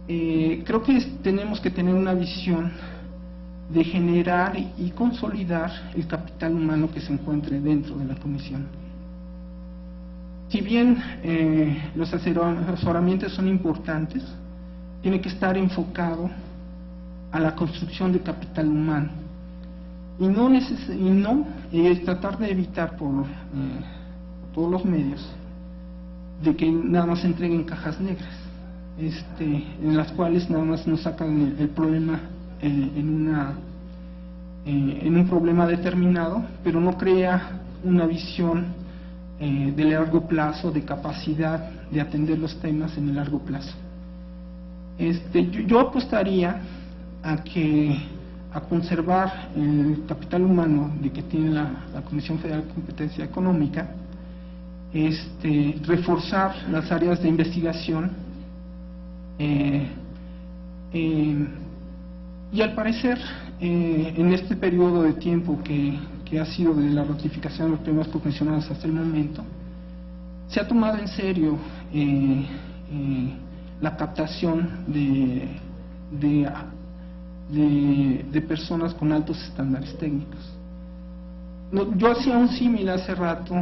creo que tenemos que tener una visión de generar y consolidar el capital humano que se encuentre dentro de la comisión. Si bien los asesoramientos son importantes, tiene que estar enfocado a la construcción de capital humano y tratar de evitar por todos los medios de que nada más se entreguen cajas negras, en las cuales nada más nos sacan el problema en un problema determinado, pero no crea una visión de largo plazo, de capacidad de atender los temas en el largo plazo. Yo apostaría a conservar el capital humano de que tiene la Comisión Federal de Competencia Económica, reforzar las áreas de investigación y al parecer en este periodo de tiempo que ha sido de la ratificación de los primeros convencionados hasta el momento, se ha tomado en serio la captación de personas con altos estándares técnicos. Yo hacía un símil hace rato,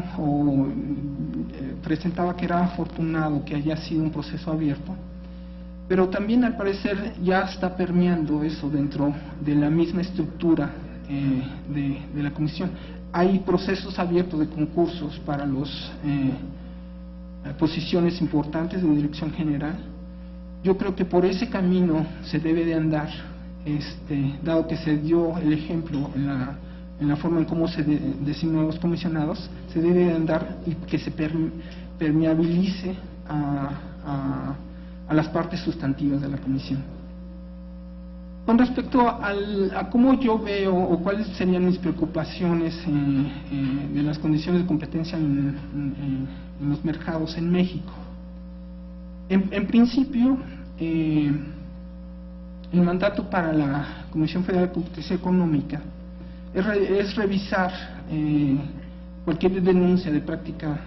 presentaba que era afortunado que haya sido un proceso abierto, pero también al parecer ya está permeando eso dentro de la misma estructura de la comisión. Hay procesos abiertos de concursos para las posiciones importantes de dirección general. Yo creo que por ese camino se debe de andar, dado que se dio el ejemplo en la forma en cómo se designó a los comisionados, se debe de andar y que se permeabilice a las partes sustantivas de la comisión. Con respecto a cómo yo veo o cuáles serían mis preocupaciones de las condiciones de competencia en los mercados en México, en principio el mandato para la Comisión Federal de Competencia Económica es revisar cualquier denuncia de práctica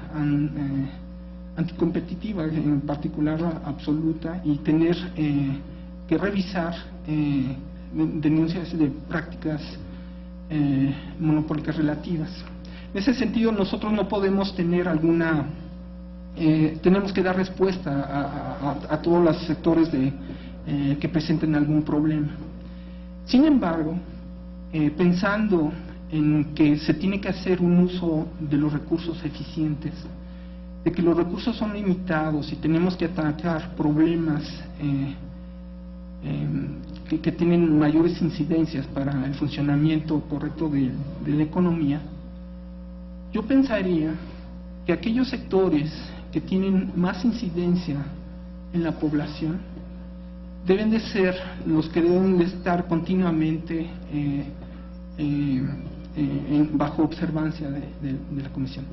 anticompetitiva, en particular absoluta, y tener que revisar denuncias de prácticas monopólicas relativas. En ese sentido, nosotros no podemos tener tenemos que dar respuesta a todos los sectores que presenten algún problema. Sin embargo, pensando en que se tiene que hacer un uso de los recursos eficientes, de que los recursos son limitados y tenemos que atacar problemas que tienen mayores incidencias para el funcionamiento correcto de la economía, yo pensaría que aquellos sectores que tienen más incidencia en la población deben de ser los que deben de estar continuamente bajo observancia de la Comisión.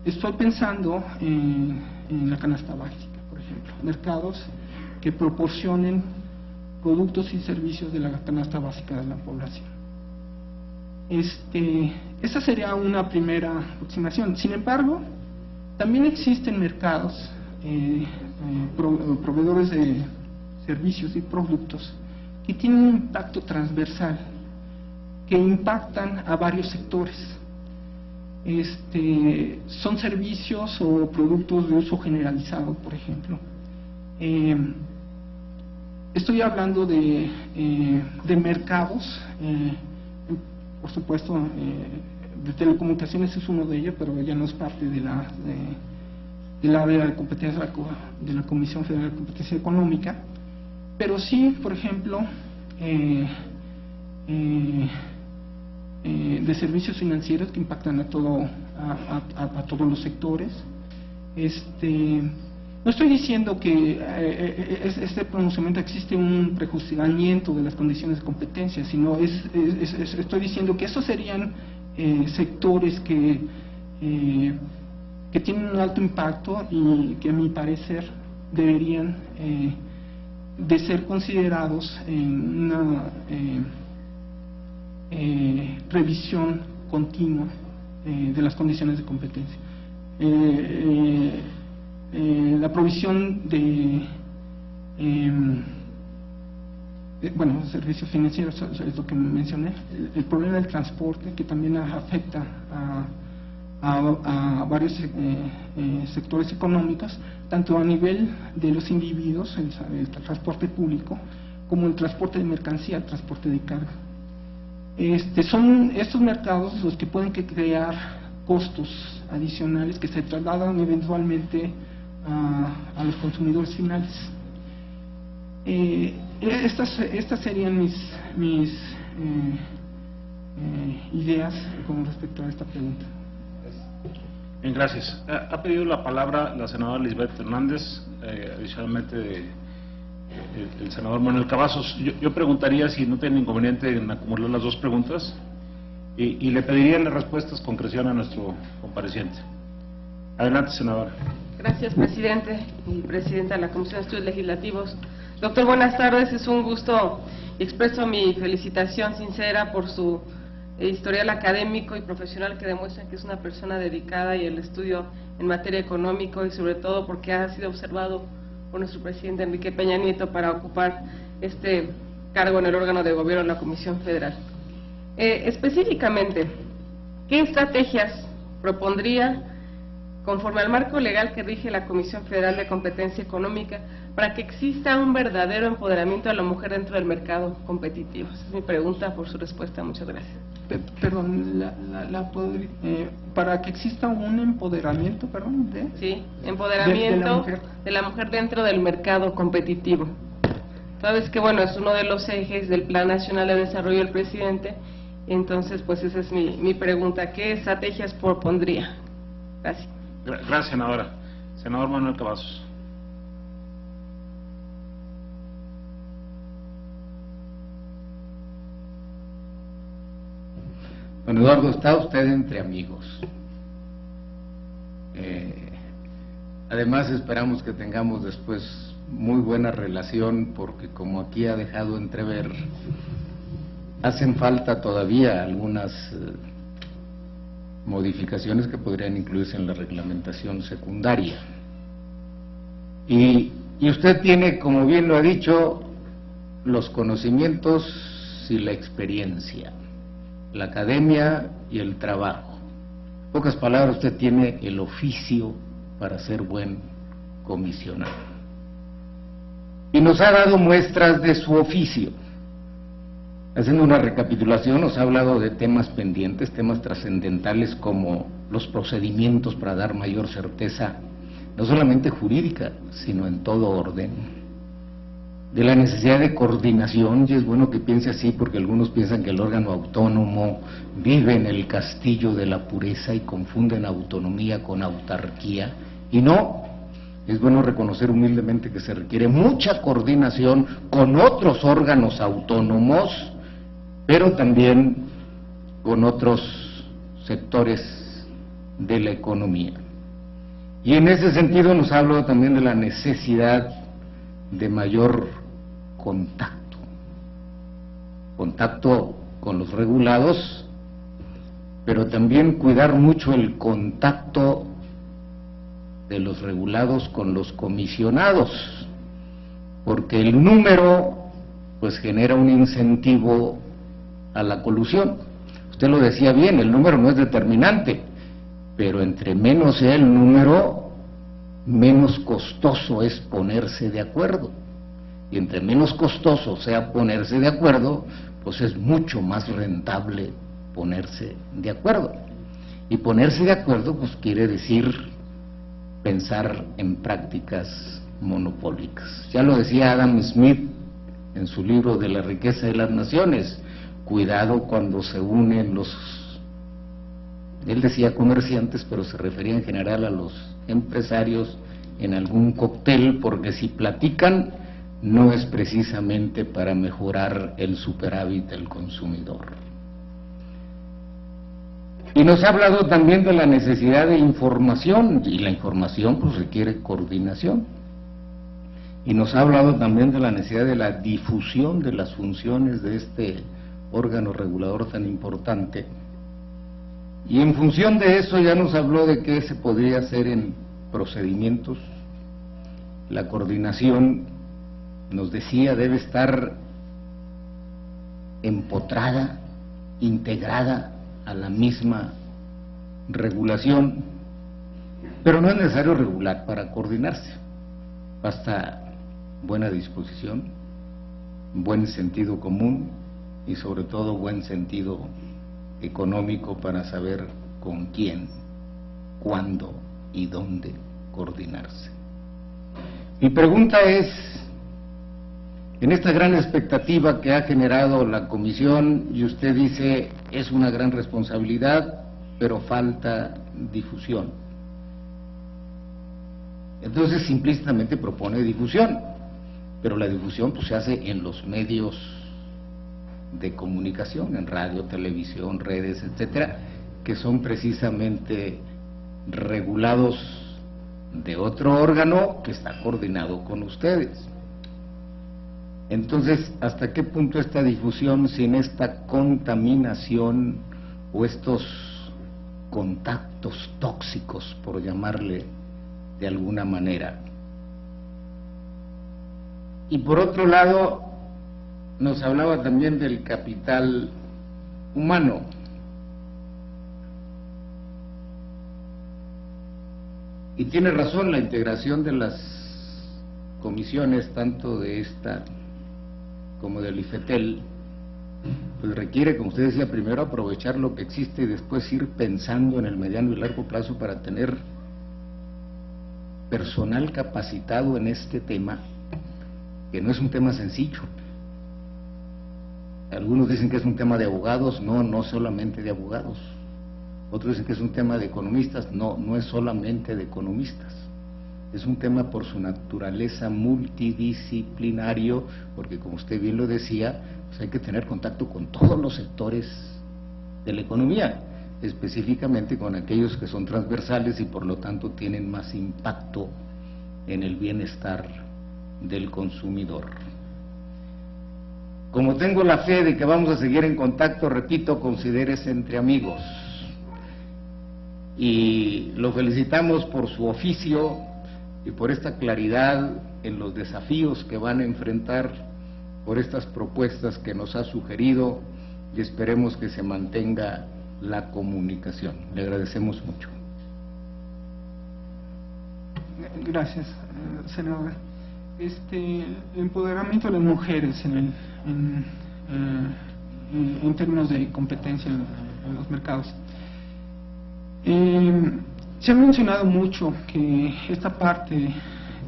Estoy pensando en la canasta básica, por ejemplo, mercados que proporcionen productos y servicios de la canasta básica de la población. Esa sería una primera aproximación. Sin embargo, también existen mercados, proveedores de servicios y productos que tienen un impacto transversal, que impactan a varios sectores. Son servicios o productos de uso generalizado, por ejemplo. Estoy hablando de mercados, por supuesto, de telecomunicaciones es uno de ellos, pero ya no es parte del área de competencia de la Comisión Federal de Competencia Económica, pero sí, por ejemplo, de servicios financieros que impactan a todos los sectores. No estoy diciendo que este pronunciamiento existe un prejuzgamiento de las condiciones de competencia, sino estoy diciendo que esos serían sectores que tienen un alto impacto y que a mi parecer deberían de ser considerados en una revisión continua de las condiciones de competencia. La provisión de servicios financieros es lo que mencioné, el problema del transporte, que también afecta a varios sectores económicos, tanto a nivel de los individuos, el transporte público, como el transporte de mercancía, el transporte de carga. Son estos mercados los que pueden crear costos adicionales que se trasladan eventualmente a los consumidores finales. Estas serían mis ideas con respecto a esta pregunta. Bien, gracias. Ha pedido la palabra la senadora Lisbeth Hernández, adicionalmente el senador Manuel Cavazos. Yo preguntaría si no tiene inconveniente en acumular las dos preguntas y le pediría las respuestas con concreción a nuestro compareciente. Adelante, senadora. Gracias, presidente y presidenta de la Comisión de Estudios Legislativos. Doctor, buenas tardes. Es un gusto y expreso mi felicitación sincera por su historial académico y profesional que demuestra que es una persona dedicada y el estudio en materia económica y sobre todo porque ha sido observado por nuestro presidente Enrique Peña Nieto para ocupar este cargo en el órgano de gobierno de la Comisión Federal. Específicamente, ¿qué estrategias propondría conforme al marco legal que rige la Comisión Federal de Competencia Económica para que exista un verdadero empoderamiento de la mujer dentro del mercado competitivo? Esa es mi pregunta, por su respuesta. Muchas gracias. Perdón, para que exista un empoderamiento, Sí, empoderamiento de la mujer dentro del mercado competitivo. Sabes que, bueno, es uno de los ejes del Plan Nacional de Desarrollo del presidente, entonces, pues esa es mi pregunta. ¿Qué estrategias propondría? Gracias. Gracias, senadora. Senador Manuel Cavazos. Don Eduardo, está usted entre amigos. Además, esperamos que tengamos después muy buena relación, porque como aquí ha dejado entrever, hacen falta todavía algunas modificaciones que podrían incluirse en la reglamentación secundaria. Y usted tiene, como bien lo ha dicho, los conocimientos y la experiencia, la academia y el trabajo. En pocas palabras, usted tiene el oficio para ser buen comisionado. Y nos ha dado muestras de su oficio. Haciendo una recapitulación, nos ha hablado de temas pendientes, temas trascendentales como los procedimientos para dar mayor certeza, no solamente jurídica, sino en todo orden. De la necesidad de coordinación, y es bueno que piense así porque algunos piensan que el órgano autónomo vive en el castillo de la pureza y confunden autonomía con autarquía, y no, es bueno reconocer humildemente que se requiere mucha coordinación con otros órganos autónomos, pero también con otros sectores de la economía. Y en ese sentido nos ha hablado también de la necesidad de mayor contacto con los regulados, pero también cuidar mucho el contacto de los regulados con los comisionados, porque el número pues genera un incentivo a la colusión. Usted lo decía bien, el número no es determinante, pero entre menos sea el número, menos costoso es ponerse de acuerdo. Y entre menos costoso sea ponerse de acuerdo, pues es mucho más rentable ponerse de acuerdo. Y ponerse de acuerdo pues quiere decir pensar en prácticas monopólicas. Ya lo decía Adam Smith en su libro de la riqueza de las naciones, cuidado cuando se unen él decía comerciantes, pero se refería en general a los empresarios en algún cóctel, porque si platican no es precisamente para mejorar el superávit del consumidor. Y nos ha hablado también de la necesidad de información, y la información pues requiere coordinación. Y nos ha hablado también de la necesidad de la difusión de las funciones de este órgano regulador tan importante. Y en función de eso ya nos habló de qué se podría hacer en procedimientos. La coordinación, nos decía, debe estar empotrada, integrada a la misma regulación, pero no es necesario regular para coordinarse, basta buena disposición, buen sentido común y sobre todo buen sentido económico para saber con quién, cuándo y dónde coordinarse. Mi pregunta es, en esta gran expectativa que ha generado la comisión, y usted dice es una gran responsabilidad, pero falta difusión. Entonces implícitamente propone difusión, pero la difusión pues se hace en los medios de comunicación, en radio, televisión, redes, etcétera, que son precisamente regulados de otro órgano que está coordinado con ustedes. Entonces, ¿hasta qué punto esta difusión sin esta contaminación o estos contactos tóxicos, por llamarle de alguna manera? Y por otro lado, nos hablaba también del capital humano. Y tiene razón, la integración de las comisiones, tanto de esta como del IFETEL, pues requiere, como usted decía, primero aprovechar lo que existe y después ir pensando en el mediano y largo plazo para tener personal capacitado en este tema, que no es un tema sencillo. Algunos dicen que es un tema de abogados, no solamente de abogados. Otros dicen que es un tema de economistas, no es solamente de economistas. Es un tema por su naturaleza multidisciplinario, porque como usted bien lo decía, pues hay que tener contacto con todos los sectores de la economía, específicamente con aquellos que son transversales y por lo tanto tienen más impacto en el bienestar del consumidor. Como tengo la fe de que vamos a seguir en contacto, repito, considérese entre amigos. Y lo felicitamos por su oficio y por esta claridad en los desafíos que van a enfrentar, por estas propuestas que nos ha sugerido, y esperemos que se mantenga la comunicación. Le agradecemos mucho. Gracias, senadora. El empoderamiento de las mujeres en términos de competencia en los mercados. Se ha mencionado mucho que esta parte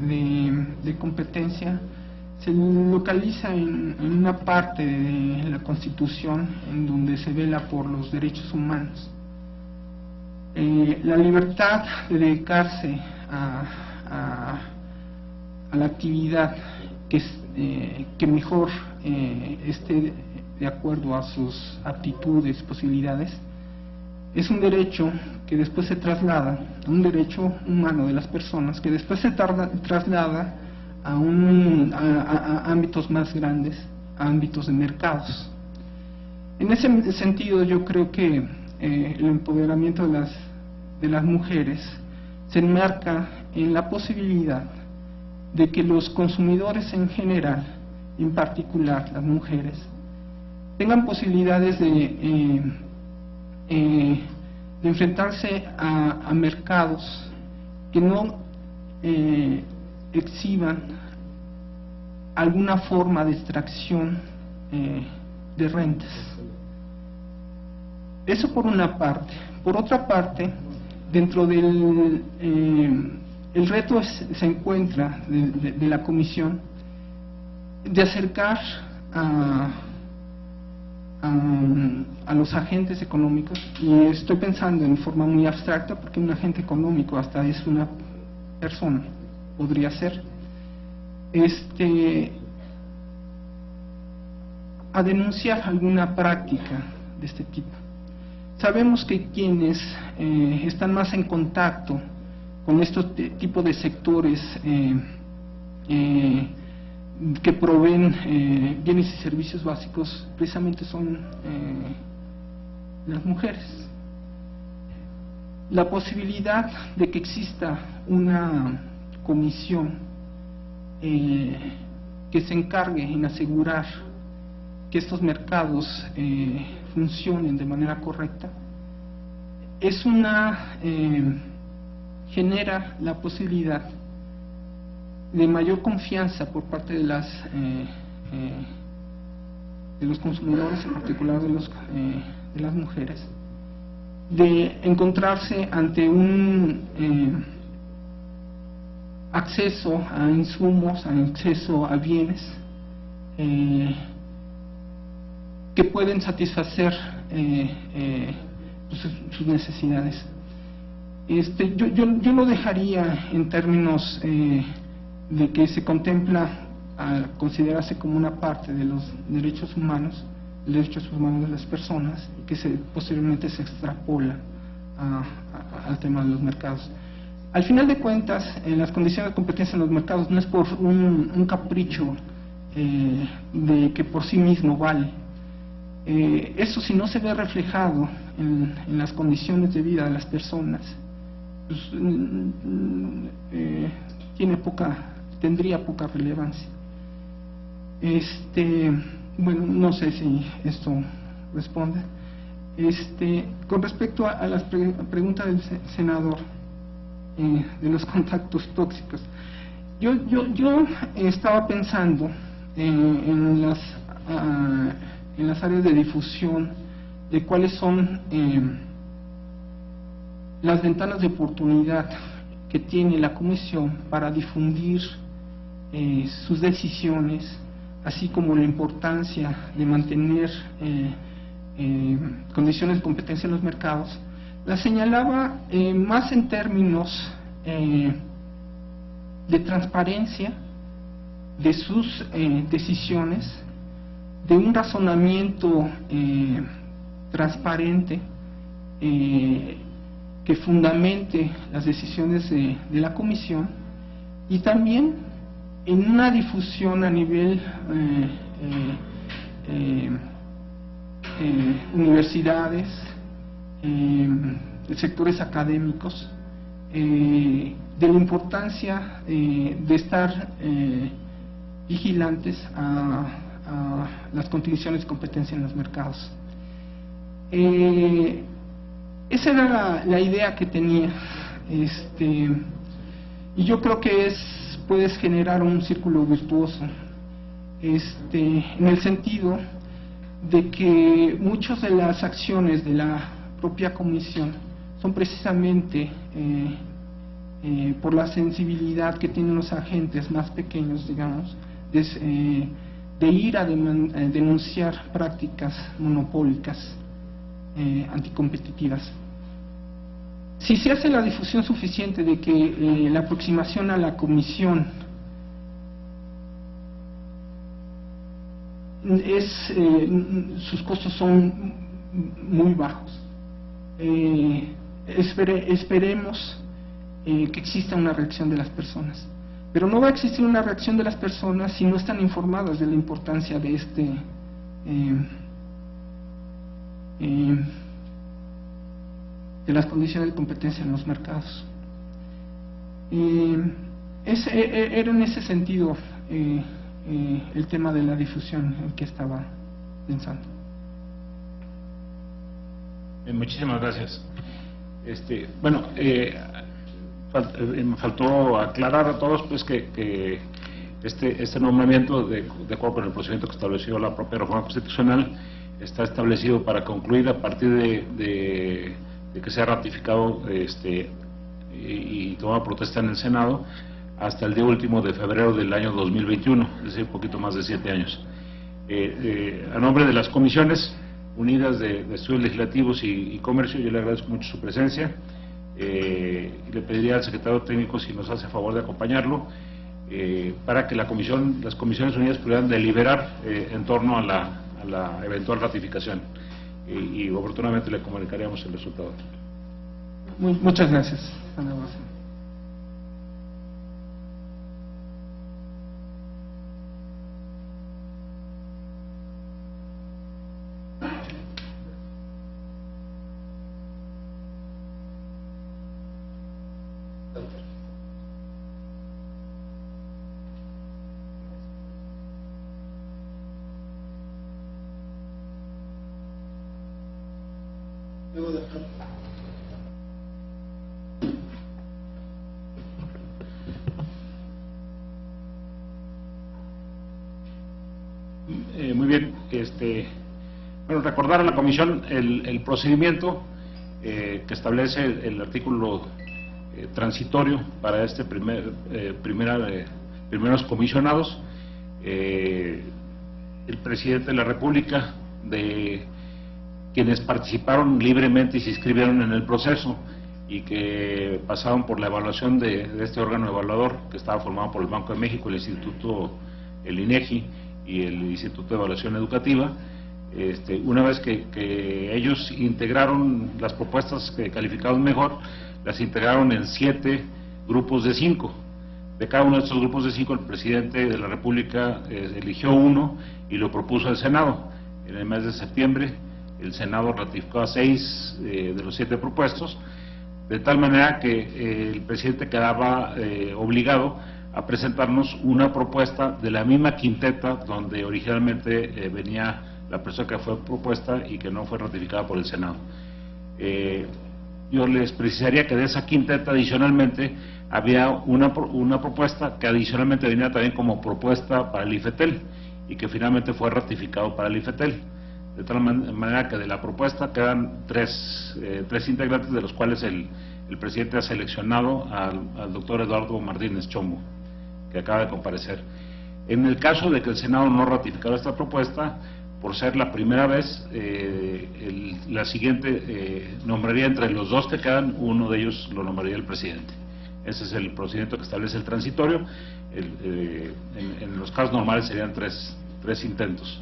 de competencia se localiza en una parte de la Constitución en donde se vela por los derechos humanos. La libertad de dedicarse a la actividad que mejor esté de acuerdo a sus aptitudes, posibilidades, es un derecho que después se traslada, un derecho humano de las personas, que después se traslada a ámbitos más grandes, a ámbitos de mercados. En ese sentido, yo creo que el empoderamiento de las mujeres se enmarca en la posibilidad de que los consumidores en general, en particular las mujeres, tengan posibilidades de enfrentarse a mercados que no exhiban alguna forma de extracción de rentas. Eso por una parte. Por otra parte, dentro del el reto se encuentra de la comisión de acercar a los agentes económicos, y estoy pensando en forma muy abstracta porque un agente económico hasta es una persona, podría ser, a denunciar alguna práctica de este tipo. Sabemos que quienes están más en contacto con este tipo de sectores que proveen bienes y servicios básicos precisamente son las mujeres. La posibilidad de que exista una comisión que se encargue en asegurar que estos mercados funcionen de manera correcta es genera la posibilidad de mayor confianza por parte de las los consumidores, en particular de las mujeres, de encontrarse ante un acceso a insumos, acceso a bienes que pueden satisfacer sus necesidades. Yo lo dejaría en términos de que se contempla a considerarse como una parte de los derechos humanos de las personas, y que posteriormente se extrapola al tema de los mercados. Al final de cuentas, en las condiciones de competencia en los mercados no es por un capricho de que por sí mismo vale. Eso, si no se ve reflejado en las condiciones de vida de las personas, pues, tendría poca relevancia. Bueno, no sé si esto responde. Con respecto a la pregunta del senador de los contactos tóxicos, yo estaba pensando en las áreas de difusión de cuáles son las ventanas de oportunidad que tiene la Comisión para difundir sus decisiones, así como la importancia de mantener condiciones de competencia en los mercados. La señalaba más en términos de transparencia de sus decisiones, de un razonamiento transparente que fundamente las decisiones de la Comisión, y también en una difusión a nivel universidades, sectores académicos, de la importancia de estar vigilantes a las condiciones de competencia en los mercados. Esa era la idea que tenía, y yo creo que puedes generar un círculo virtuoso, en el sentido de que muchas de las acciones de la propia Comisión son precisamente por la sensibilidad que tienen los agentes más pequeños, digamos, de ir a denunciar prácticas monopólicas anticompetitivas. Si se hace la difusión suficiente de que la aproximación a la Comisión sus costos son muy bajos, esperemos que exista una reacción de las personas, pero no va a existir una reacción de las personas si no están informadas de la importancia de de las condiciones de competencia en los mercados. Era en ese sentido el tema de la difusión el que estaba pensando. Muchísimas gracias. Bueno, me faltó aclarar a todos pues que este nombramiento, de acuerdo con el procedimiento que estableció la propia reforma constitucional, está establecido para concluir a partir de que sea ratificado y toma protesta en el Senado hasta el día último de febrero del año 2021, es decir, un poquito más de 7 años. A nombre de las comisiones unidas de Estudios Legislativos y Comercio, yo le agradezco mucho su presencia. Le pediría al secretario técnico si nos hace favor de acompañarlo para que las comisiones unidas pudieran deliberar en torno a la eventual ratificación y oportunamente le comunicaríamos el resultado. Muchas gracias. Muy bien. Bueno, recordar a la comisión el procedimiento que establece el artículo transitorio para este primeros comisionados. El presidente de la República, de quienes participaron libremente y se inscribieron en el proceso y que pasaron por la evaluación de este órgano evaluador que estaba formado por el Banco de México, el Instituto, el INEGI y el Instituto de Evaluación Educativa. Una vez que ellos integraron las propuestas que calificaron mejor, las integraron en 7 grupos de 5. De cada uno de estos grupos de 5, el presidente de la República eligió uno y lo propuso al Senado. En el mes de septiembre, el Senado ratificó a 6 de los 7 propuestos, de tal manera que el presidente quedaba obligado a presentarnos una propuesta de la misma quinteta donde originalmente venía la persona que fue propuesta y que no fue ratificada por el Senado. Yo les precisaría que de esa quinteta adicionalmente había una propuesta que adicionalmente venía también como propuesta para el IFETEL y que finalmente fue ratificado para el IFETEL. De tal manera que de la propuesta quedan tres integrantes, de los cuales el presidente ha seleccionado al doctor Eduardo Martínez Chombo, que acaba de comparecer. En el caso de que el Senado no ratificara esta propuesta, por ser la primera vez, la siguiente nombraría entre los 2 que quedan, uno de ellos lo nombraría el presidente. Ese es el procedimiento que establece el transitorio. En los casos normales serían 3 intentos.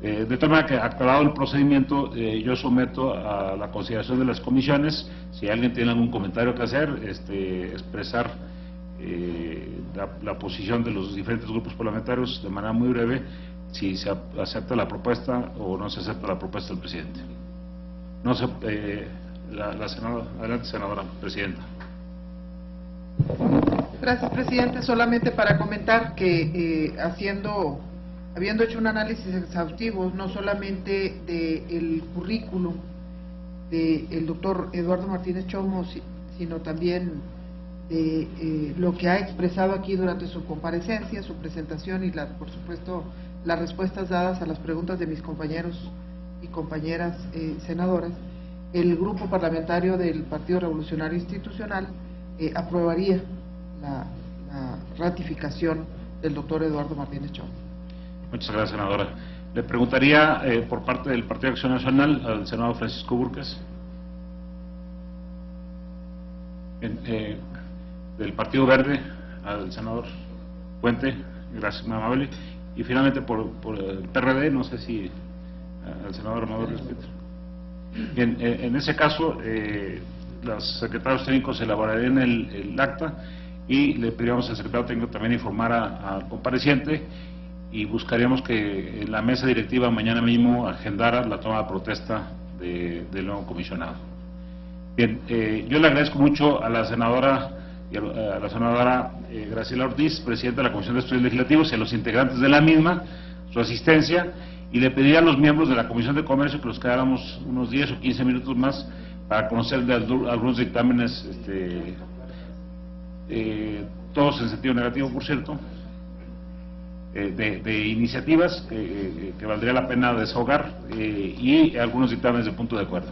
De tal manera que, aclarado el procedimiento, yo someto a la consideración de las comisiones. Si alguien tiene algún comentario que hacer, expresar la posición de los diferentes grupos parlamentarios de manera muy breve, si se acepta la propuesta o no se acepta la propuesta del presidente. No se, la senadora, adelante, senadora presidenta. Gracias, presidente. Solamente para comentar que habiendo hecho un análisis exhaustivo no solamente del currículum del doctor Eduardo Martínez Chombo, sino también de lo que ha expresado aquí durante su comparecencia, su presentación y por supuesto las respuestas dadas a las preguntas de mis compañeros y compañeras senadoras, el grupo parlamentario del Partido Revolucionario Institucional aprobaría la ratificación del doctor Eduardo Martínez Chombo. Muchas gracias, senadora. Le preguntaría por parte del Partido de Acción Nacional al senador Francisco Burques. Del Partido Verde al senador Puente, gracias, muy amable. Y finalmente por el PRD, no sé si al senador Amador Respeto. Bien, en ese caso, los secretarios técnicos elaborarían el acta y le pediríamos al secretario técnico también informar al compareciente y buscaríamos que la mesa directiva mañana mismo agendara la toma de protesta del nuevo comisionado. Bien, yo le agradezco mucho a la senadora Graciela Ortiz, presidenta de la Comisión de Estudios Legislativos, y a los integrantes de la misma, su asistencia, y le pediría a los miembros de la Comisión de Comercio que nos quedáramos unos 10 o 15 minutos más para conocer de algunos dictámenes, todos en sentido negativo, por cierto, de iniciativas que valdría la pena desahogar, y algunos dictámenes de punto de acuerdo.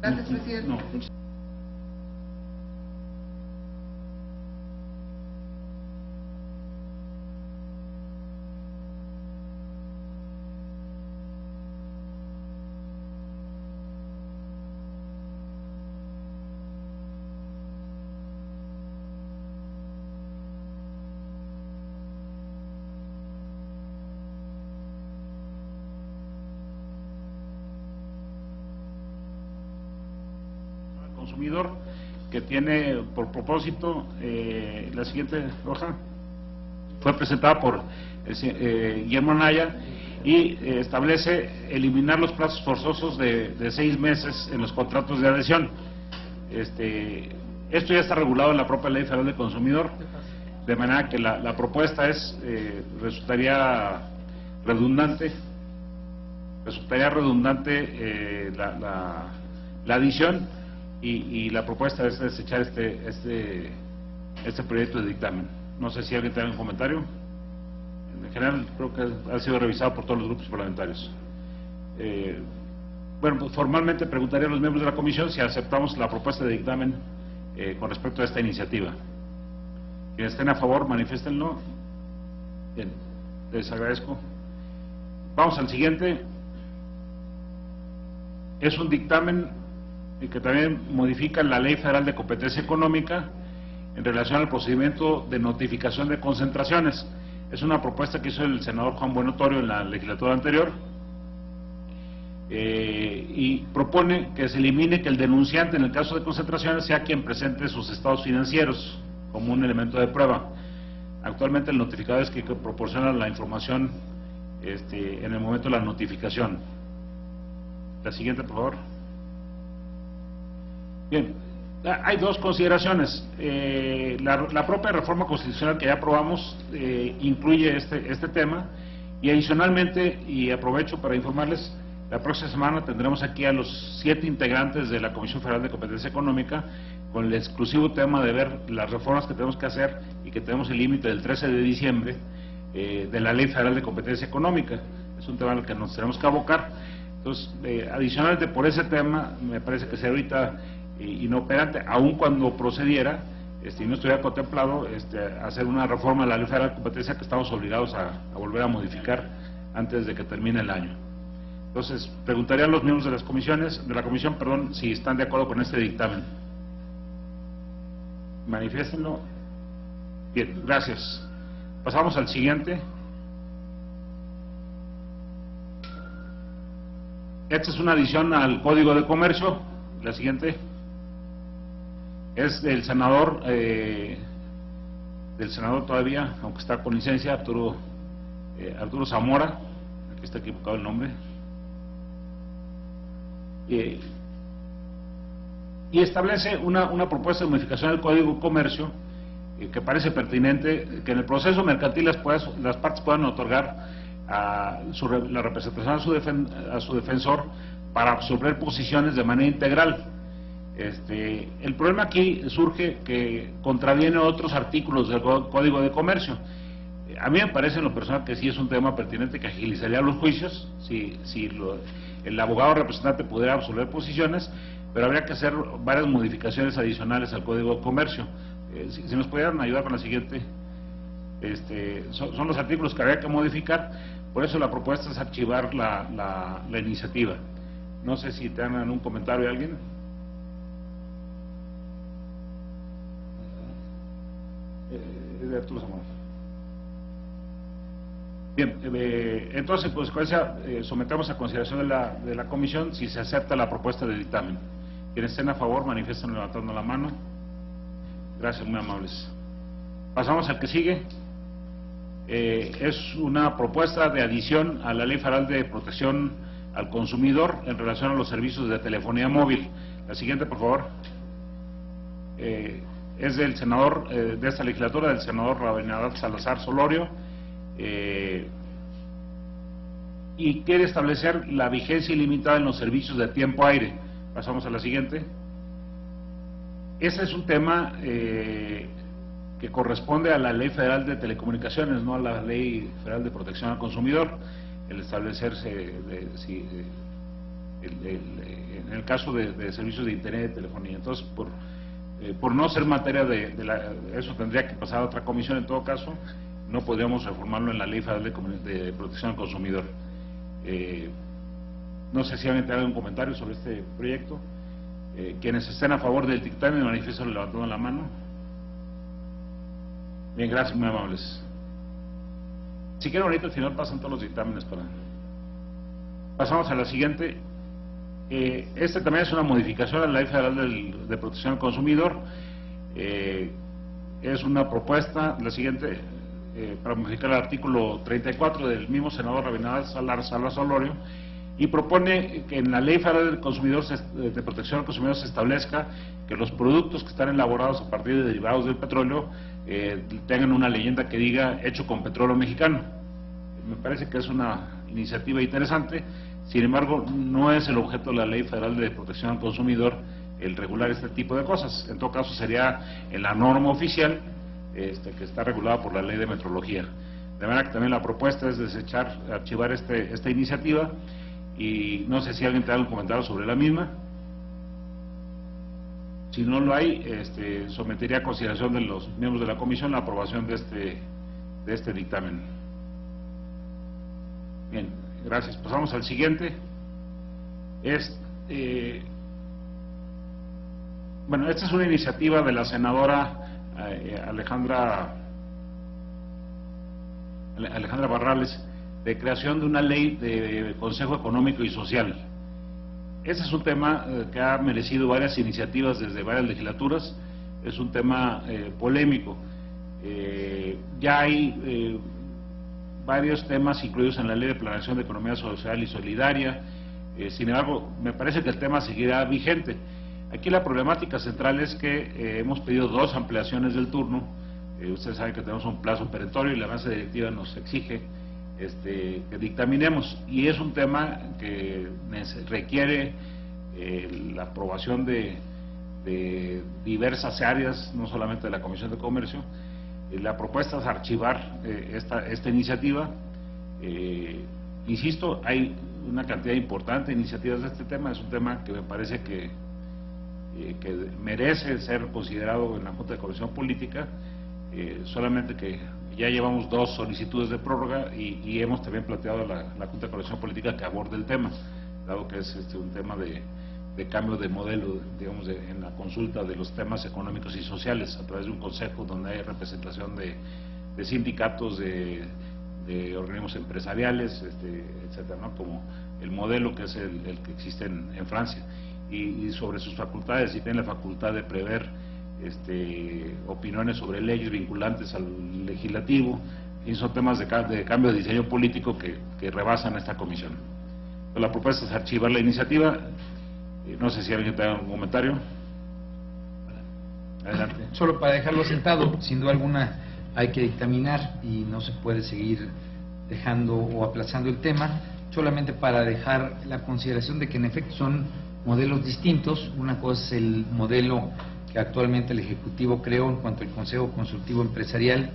Gracias, presidente. No. Consumidor, que tiene por propósito la siguiente hoja. Fue presentada por Guillermo Anaya y establece eliminar los plazos forzosos de 6 meses en los contratos de adhesión. Esto ya está regulado en la propia Ley Federal del Consumidor, de manera que la propuesta resultaría redundante la adición. Y la propuesta es desechar este proyecto de dictamen. No sé si alguien tiene un comentario. En general, creo que ha sido revisado por todos los grupos parlamentarios. Bueno, pues formalmente preguntaría a los miembros de la comisión si aceptamos la propuesta de dictamen con respecto a esta iniciativa. Quienes estén a favor, manifiéstenlo. Bien, les agradezco. Vamos al siguiente. Es un dictamen que también modifica la Ley Federal de Competencia Económica en relación al procedimiento de notificación de concentraciones. Es una propuesta que hizo el senador Juan Buenotorio en la legislatura anterior, y propone que se elimine que el denunciante en el caso de concentraciones sea quien presente sus estados financieros como un elemento de prueba. Actualmente el notificado es que proporciona la información en el momento de la notificación. La siguiente, por favor. Bien, hay dos consideraciones. La propia reforma constitucional que ya aprobamos incluye este tema, y adicionalmente, y aprovecho para informarles, la próxima semana tendremos aquí a los 7 integrantes de la Comisión Federal de Competencia Económica con el exclusivo tema de ver las reformas que tenemos que hacer y que tenemos el límite del 13 de diciembre de la Ley Federal de Competencia Económica. Es un tema al que nos tenemos que abocar. Entonces, adicionalmente por ese tema, me parece que sea ahorita inoperante, aun cuando procediera, y no estuviera contemplado, hacer una reforma de la Ley Federal de Competencia que estamos obligados a volver a modificar antes de que termine el año. Entonces, preguntaría a los miembros de la comisión, si están de acuerdo con este dictamen. Manifiéstenlo. Bien, gracias. Pasamos al siguiente. Esta es una adición al Código de Comercio. La siguiente es del senador todavía, aunque está con licencia, Arturo Zamora. Aquí está equivocado el nombre. Y establece una propuesta de modificación del Código de Comercio que parece pertinente, que en el proceso mercantil las partes puedan otorgar la representación a su defensor para absorber posiciones de manera integral. El problema aquí surge que contraviene otros artículos del Código de Comercio. A mí me parece en lo personal que sí es un tema pertinente, que agilizaría los juicios si el abogado representante pudiera absorber posiciones, pero habría que hacer varias modificaciones adicionales al Código de Comercio. Si nos pudieran ayudar con la siguiente, son los artículos que habría que modificar. Por eso la propuesta es archivar la iniciativa. No sé si tengan un comentario alguien. De Arturo Zamora. Bien, entonces en consecuencia sometemos a consideración de la comisión si se acepta la propuesta de dictamen. Quienes estén a favor manifiesten levantando la mano. Gracias, muy amables. Pasamos al que sigue. Es una propuesta de adición a la Ley Federal de Protección al Consumidor en relación a los servicios de telefonía móvil. La siguiente, por favor. Es del senador de esta legislatura, del senador Rabinadab Salazar Solorio, y quiere establecer la vigencia ilimitada en los servicios de tiempo aire. Pasamos a la siguiente. Ese es un tema que corresponde a la Ley Federal de Telecomunicaciones, no a la Ley Federal de Protección al Consumidor, el establecerse en el caso de servicios de internet y de telefonía. Entonces, por no ser materia eso tendría que pasar a otra comisión. En todo caso, no podríamos reformarlo en la Ley Federal de Protección al Consumidor. No sé si alguien tiene algún comentario sobre este proyecto. Quienes estén a favor del dictamen manifiesten levantando la mano. Bien, gracias, muy amables. Si quieren, ahorita al final pasan todos los dictámenes Pasamos a la siguiente. Este también es una modificación a la Ley Federal de Protección al Consumidor. Es una propuesta, la siguiente, para modificar el artículo 34 del mismo senador Rabinadab Salazar Solorio, y propone que en la Ley Federal del Consumidor de Protección al Consumidor se establezca que los productos que están elaborados a partir de derivados del petróleo tengan una leyenda que diga hecho con petróleo mexicano. Me parece que es una iniciativa interesante. Sin embargo, no es el objeto de la Ley Federal de Protección al Consumidor el regular este tipo de cosas. En todo caso, sería en la norma oficial que está regulada por la Ley de Metrología. De manera que también la propuesta es archivar esta iniciativa, y no sé si alguien tiene algún comentario sobre la misma. Si no lo hay, sometería a consideración de los miembros de la comisión la aprobación de este dictamen. Bien, gracias. Pasamos al siguiente. Bueno, esta es una iniciativa de la senadora Alejandra Barrales, de creación de una ley de Consejo Económico y Social. Ese es un tema que ha merecido varias iniciativas desde varias legislaturas. Es un tema polémico. Ya hay varios temas incluidos en la Ley de Planeación de Economía Social y Solidaria. Sin embargo, me parece que el tema seguirá vigente. Aquí la problemática central es que hemos pedido 2 ampliaciones del turno. Ustedes saben que tenemos un plazo perentorio y la mesa directiva nos exige que dictaminemos, y es un tema que requiere la aprobación de diversas áreas, no solamente de la Comisión de Comercio. La propuesta es archivar esta iniciativa. Insisto, hay una cantidad importante de iniciativas de este tema. Es un tema que me parece que merece ser considerado en la Junta de Coordinación Política, solamente que ya llevamos 2 solicitudes de prórroga y hemos también planteado a la Junta de Coordinación Política que aborde el tema, dado que es un tema de cambio de modelo, digamos, en la consulta de los temas económicos y sociales, a través de un consejo donde hay representación de sindicatos, de organismos empresariales, etcétera, ¿no? Como el modelo que es el que existe en Francia, y sobre sus facultades, si tiene la facultad de prever opiniones sobre leyes vinculantes al legislativo, y son temas de cambio de diseño político que rebasan esta comisión. Entonces, la propuesta es archivar la iniciativa. No sé si alguien tiene algún comentario. Adelante. Solo para dejarlo sentado, sin duda alguna hay que dictaminar y no se puede seguir dejando o aplazando el tema, solamente para dejar la consideración de que en efecto son modelos distintos. Una cosa es el modelo que actualmente el Ejecutivo creó en cuanto al Consejo Consultivo Empresarial.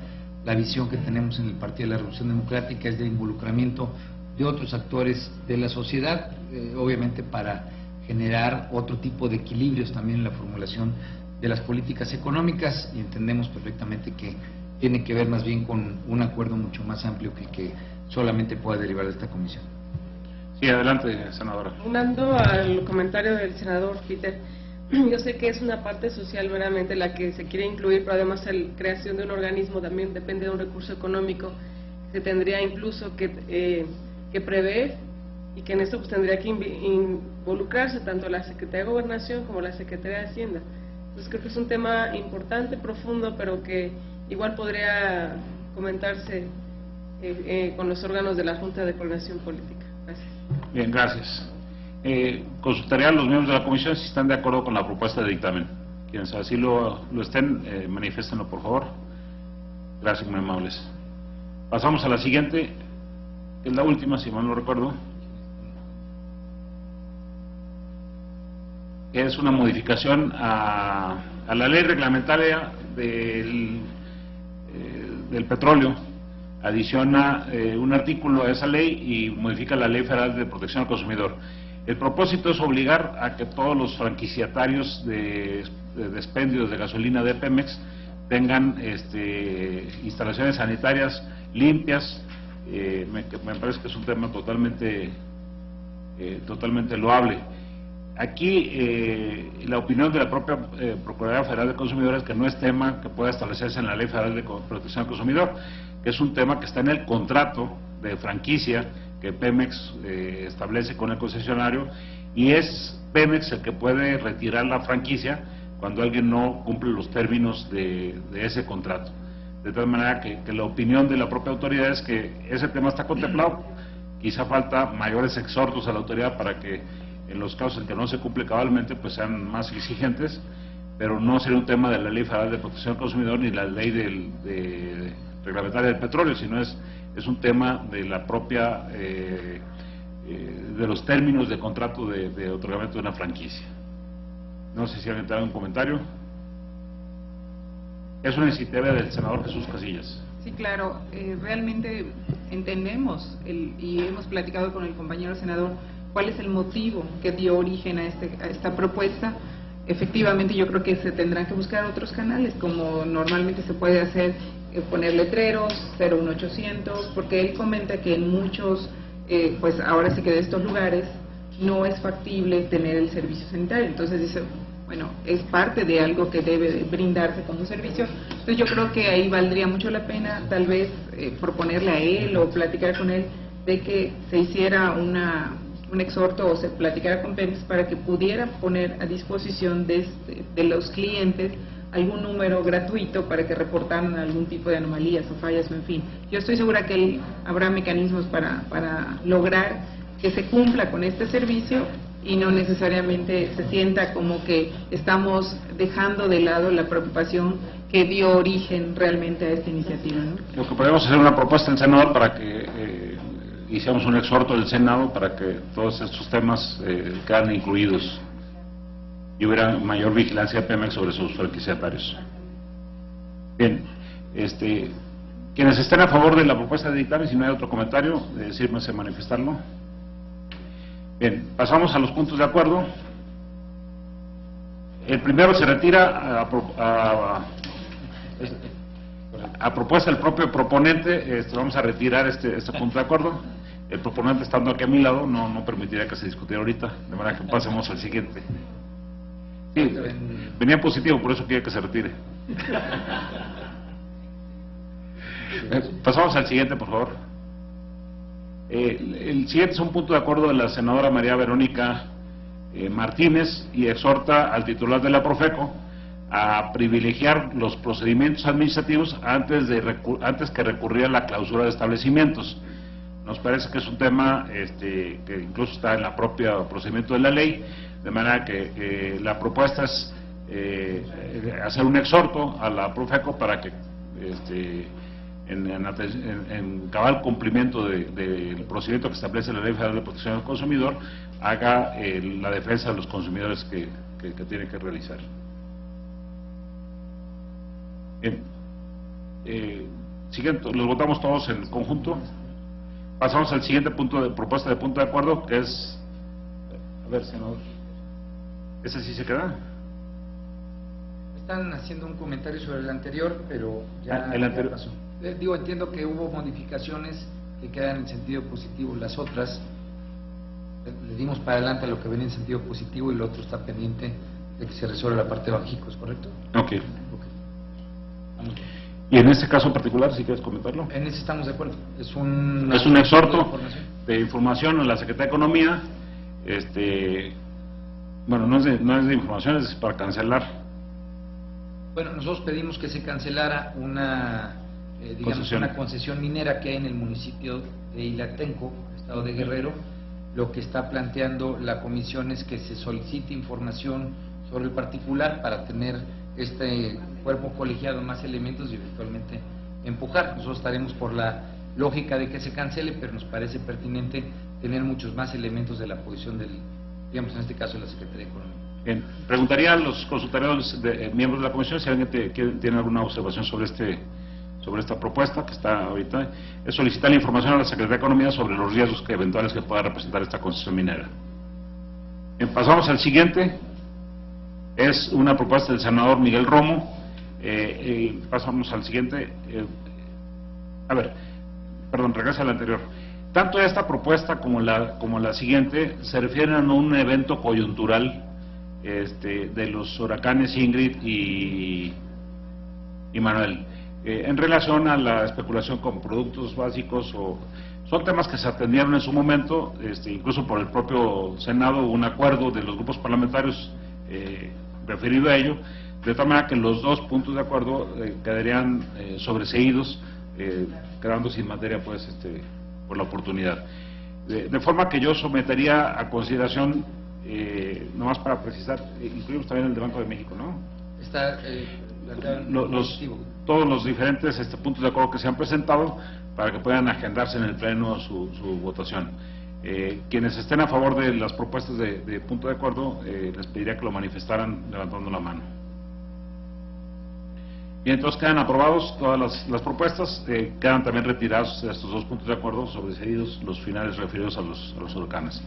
La visión que tenemos en el Partido de la Revolución Democrática es de involucramiento de otros actores de la sociedad, obviamente para generar otro tipo de equilibrios también en la formulación de las políticas económicas, y entendemos perfectamente que tiene que ver más bien con un acuerdo mucho más amplio que solamente pueda derivar de esta comisión. Sí, adelante, senadora. Unando al comentario del senador Peter, yo sé que es una parte social meramente la que se quiere incluir, pero además la creación de un organismo también depende de un recurso económico que tendría incluso que prever, y que en esto pues tendría que involucrarse tanto la Secretaría de Gobernación como la Secretaría de Hacienda. Entonces creo que es un tema importante, profundo, pero que igual podría comentarse con los órganos de la Junta de Coordinación Política. Gracias. Bien, gracias. Consultaría a los miembros de la comisión si están de acuerdo con la propuesta de dictamen. Quienes así lo estén, manifiéstenlo, por favor. Gracias, muy amables. Pasamos a la siguiente, que es la última, si mal no recuerdo, que es una modificación a la ley reglamentaria del petróleo. Adiciona un artículo a esa ley y modifica la Ley Federal de Protección al Consumidor. El propósito es obligar a que todos los franquiciatarios de expendios de gasolina de Pemex tengan instalaciones sanitarias limpias. Me parece que es un tema totalmente loable. Aquí la opinión de la propia Procuraduría Federal de Consumidores es que no es tema que pueda establecerse en la Ley Federal de Protección al Consumidor, que es un tema que está en el contrato de franquicia que Pemex establece con el concesionario, y es Pemex el que puede retirar la franquicia cuando alguien no cumple los términos de ese contrato. De tal manera que la opinión de la propia autoridad es que ese tema está contemplado. Quizá falta mayores exhortos a la autoridad para que en los casos en que no se cumple cabalmente pues sean más exigentes, pero no sería un tema de la Ley Federal de Protección al Consumidor ni la ley reglamentaria del petróleo, sino es un tema de la propia de los términos de contrato de otorgamiento de una franquicia. No sé si alguien tiene un comentario. Es una iniciativa del senador Jesús Casillas. Sí, claro. Realmente entendemos y hemos platicado con el compañero senador cuál es el motivo que dio origen a esta propuesta. Efectivamente, yo creo que se tendrán que buscar otros canales, como normalmente se puede hacer, poner letreros, 01800, porque él comenta que en muchos, pues ahora sí que de estos lugares, no es factible tener el servicio sanitario. Entonces dice, bueno, es parte de algo que debe brindarse como servicio. Entonces yo creo que ahí valdría mucho la pena tal vez proponerle a él o platicar con él de que se hiciera un exhorto o se platicara con Pemex para que pudiera poner a disposición de los clientes algún número gratuito para que reportaran algún tipo de anomalías o fallas o en fin. Yo estoy segura que habrá mecanismos para lograr que se cumpla con este servicio y no necesariamente se sienta como que estamos dejando de lado la preocupación que dio origen realmente a esta iniciativa, ¿no? Lo que podemos hacer una propuesta en Senado para que hiciéramos un exhorto del Senado para que todos estos temas quedan incluidos y hubiera mayor vigilancia de Pemex sobre sus franquiciatarios. Bien, quienes estén a favor de la propuesta de dictamen, si no hay otro comentario, decírmese manifestarlo. Bien, pasamos a los puntos de acuerdo. El primero se retira a propuesta del propio proponente. Vamos a retirar este punto de acuerdo. El proponente, estando aquí a mi lado, no permitiría que se discutiera ahorita, de manera que pasemos al siguiente. Sí, venía positivo, por eso quiere que se retire. Pasamos al siguiente, por favor. El siguiente es un punto de acuerdo de la senadora María Verónica Martínez, y exhorta al titular de la Profeco a privilegiar los procedimientos administrativos antes que recurrir a la clausura de establecimientos. Nos parece que es un tema que incluso está en la propia procedimiento de la ley, de manera que la propuesta es hacer un exhorto a la Profeco para que en cabal cumplimiento del procedimiento que establece la Ley Federal de Protección del Consumidor, haga la defensa de los consumidores que tiene que realizar. Bien. Siguiente, los votamos todos en conjunto. Pasamos al siguiente punto de propuesta de punto de acuerdo, que es, a ver, senador, ¿ese sí se queda? Están haciendo un comentario sobre el anterior, pero ya, el anterior ya pasó. Digo, entiendo que hubo modificaciones que quedan en sentido positivo, las otras le dimos para adelante a lo que venía en sentido positivo y lo otro está pendiente de que se resuelva la parte de Bajicos, ¿correcto? Ok. Y en este caso en particular, si quieres comentarlo. En ese estamos de acuerdo. Es un exhorto de información a la Secretaría de Economía. Bueno, no es de información, es para cancelar. Bueno, nosotros pedimos que se cancelara una concesión minera que hay en el municipio de Ilatenco, estado de Guerrero. Lo que está planteando la comisión es que se solicite información sobre el particular para tener este cuerpo colegiado, más elementos y eventualmente empujar. Nosotros estaremos por la lógica de que se cancele, pero nos parece pertinente tener muchos más elementos de la posición del, digamos en este caso, de la Secretaría de Economía. Bien, preguntaría a los consultarios miembros de la comisión si alguien tiene alguna observación sobre esta propuesta que está ahorita. Es solicitar la información a la Secretaría de Economía sobre los riesgos eventuales que pueda representar esta concesión minera. Bien, pasamos al siguiente. Es una propuesta del senador Miguel Romo. Pasamos al siguiente. Regresa al anterior. Tanto esta propuesta como la siguiente se refieren a un evento coyuntural de los huracanes Ingrid y Manuel, en relación a la especulación con productos básicos. Son temas que se atendieron en su momento, incluso por el propio Senado, un acuerdo de los grupos parlamentarios referido a ello, de tal manera que los dos puntos de acuerdo quedarían sobreseídos, quedando sin materia pues por la oportunidad. De forma que yo sometería a consideración, nomás para precisar, incluimos también el de Banco de México, ¿no? Está todos los diferentes puntos de acuerdo que se han presentado para que puedan agendarse en el Pleno su votación. Quienes estén a favor de las propuestas de punto de acuerdo, les pediría que lo manifestaran levantando la mano. Bien, entonces quedan aprobados todas las propuestas, quedan también retirados estos 2 puntos de acuerdo, sobreseídos los finales referidos a los huracanes.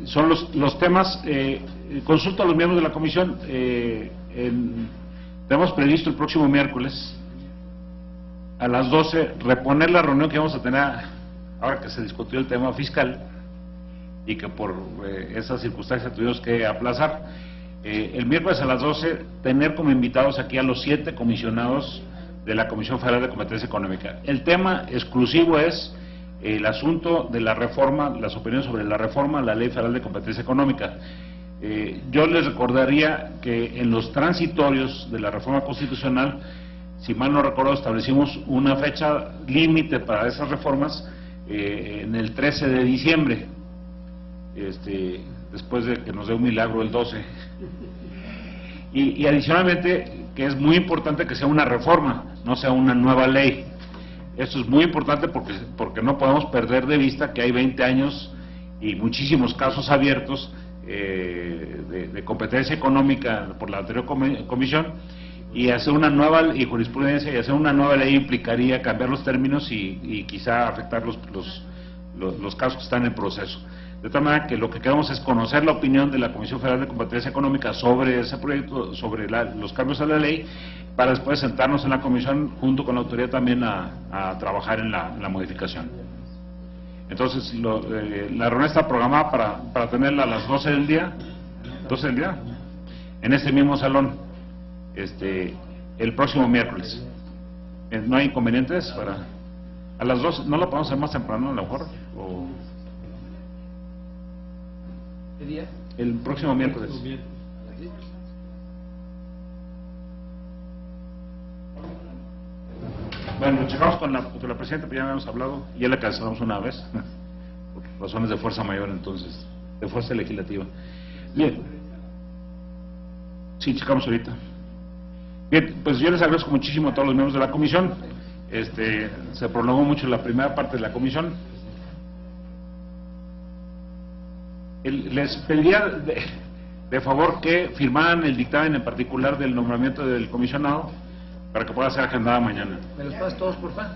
Son los temas. Consulto a los miembros de la comisión. Tenemos previsto el próximo miércoles a las 12 reponer la reunión que vamos a tener ahora que se discutió el tema fiscal y que por esas circunstancias tuvimos que aplazar. El miércoles a las 12 tener como invitados aquí a los 7 comisionados de la Comisión Federal de Competencia Económica. El tema exclusivo es el asunto de la reforma, las opiniones sobre la reforma a la Ley Federal de Competencia Económica. Yo les recordaría que en los transitorios de la reforma constitucional, si mal no recuerdo, establecimos una fecha límite para esas reformas en el 13 de diciembre, después de que nos dé un milagro el 12. Y adicionalmente, que es muy importante que sea una reforma, no sea una nueva ley. Esto es muy importante porque no podemos perder de vista que hay 20 años y muchísimos casos abiertos de competencia económica por la anterior comisión, y hacer una nueva jurisprudencia y hacer una nueva ley implicaría cambiar los términos y quizá afectar los casos que están en proceso. De tal manera que lo que queremos es conocer la opinión de la Comisión Federal de Competencia Económica sobre ese proyecto, sobre los cambios a la ley, para después sentarnos en la comisión junto con la autoridad también a trabajar en la modificación. Entonces, la reunión está programada para tenerla a las 12 del día, en este mismo salón, el próximo miércoles. ¿No hay inconvenientes para a las 12? ¿No lo podemos hacer más temprano a lo mejor? ¿Qué día? El próximo miércoles. Bueno, lo checamos con la presidenta, pero ya habíamos hablado, y ya la cancelamos una vez, por razones de fuerza mayor, entonces, de fuerza legislativa. Bien. Sí, checamos ahorita. Bien, pues yo les agradezco muchísimo a todos los miembros de la comisión. Se prolongó mucho la primera parte de la comisión. Les pediría de favor que firmaran el dictamen en particular del nombramiento del comisionado para que pueda ser agendada mañana. ¿Me los pasas todos, por favor?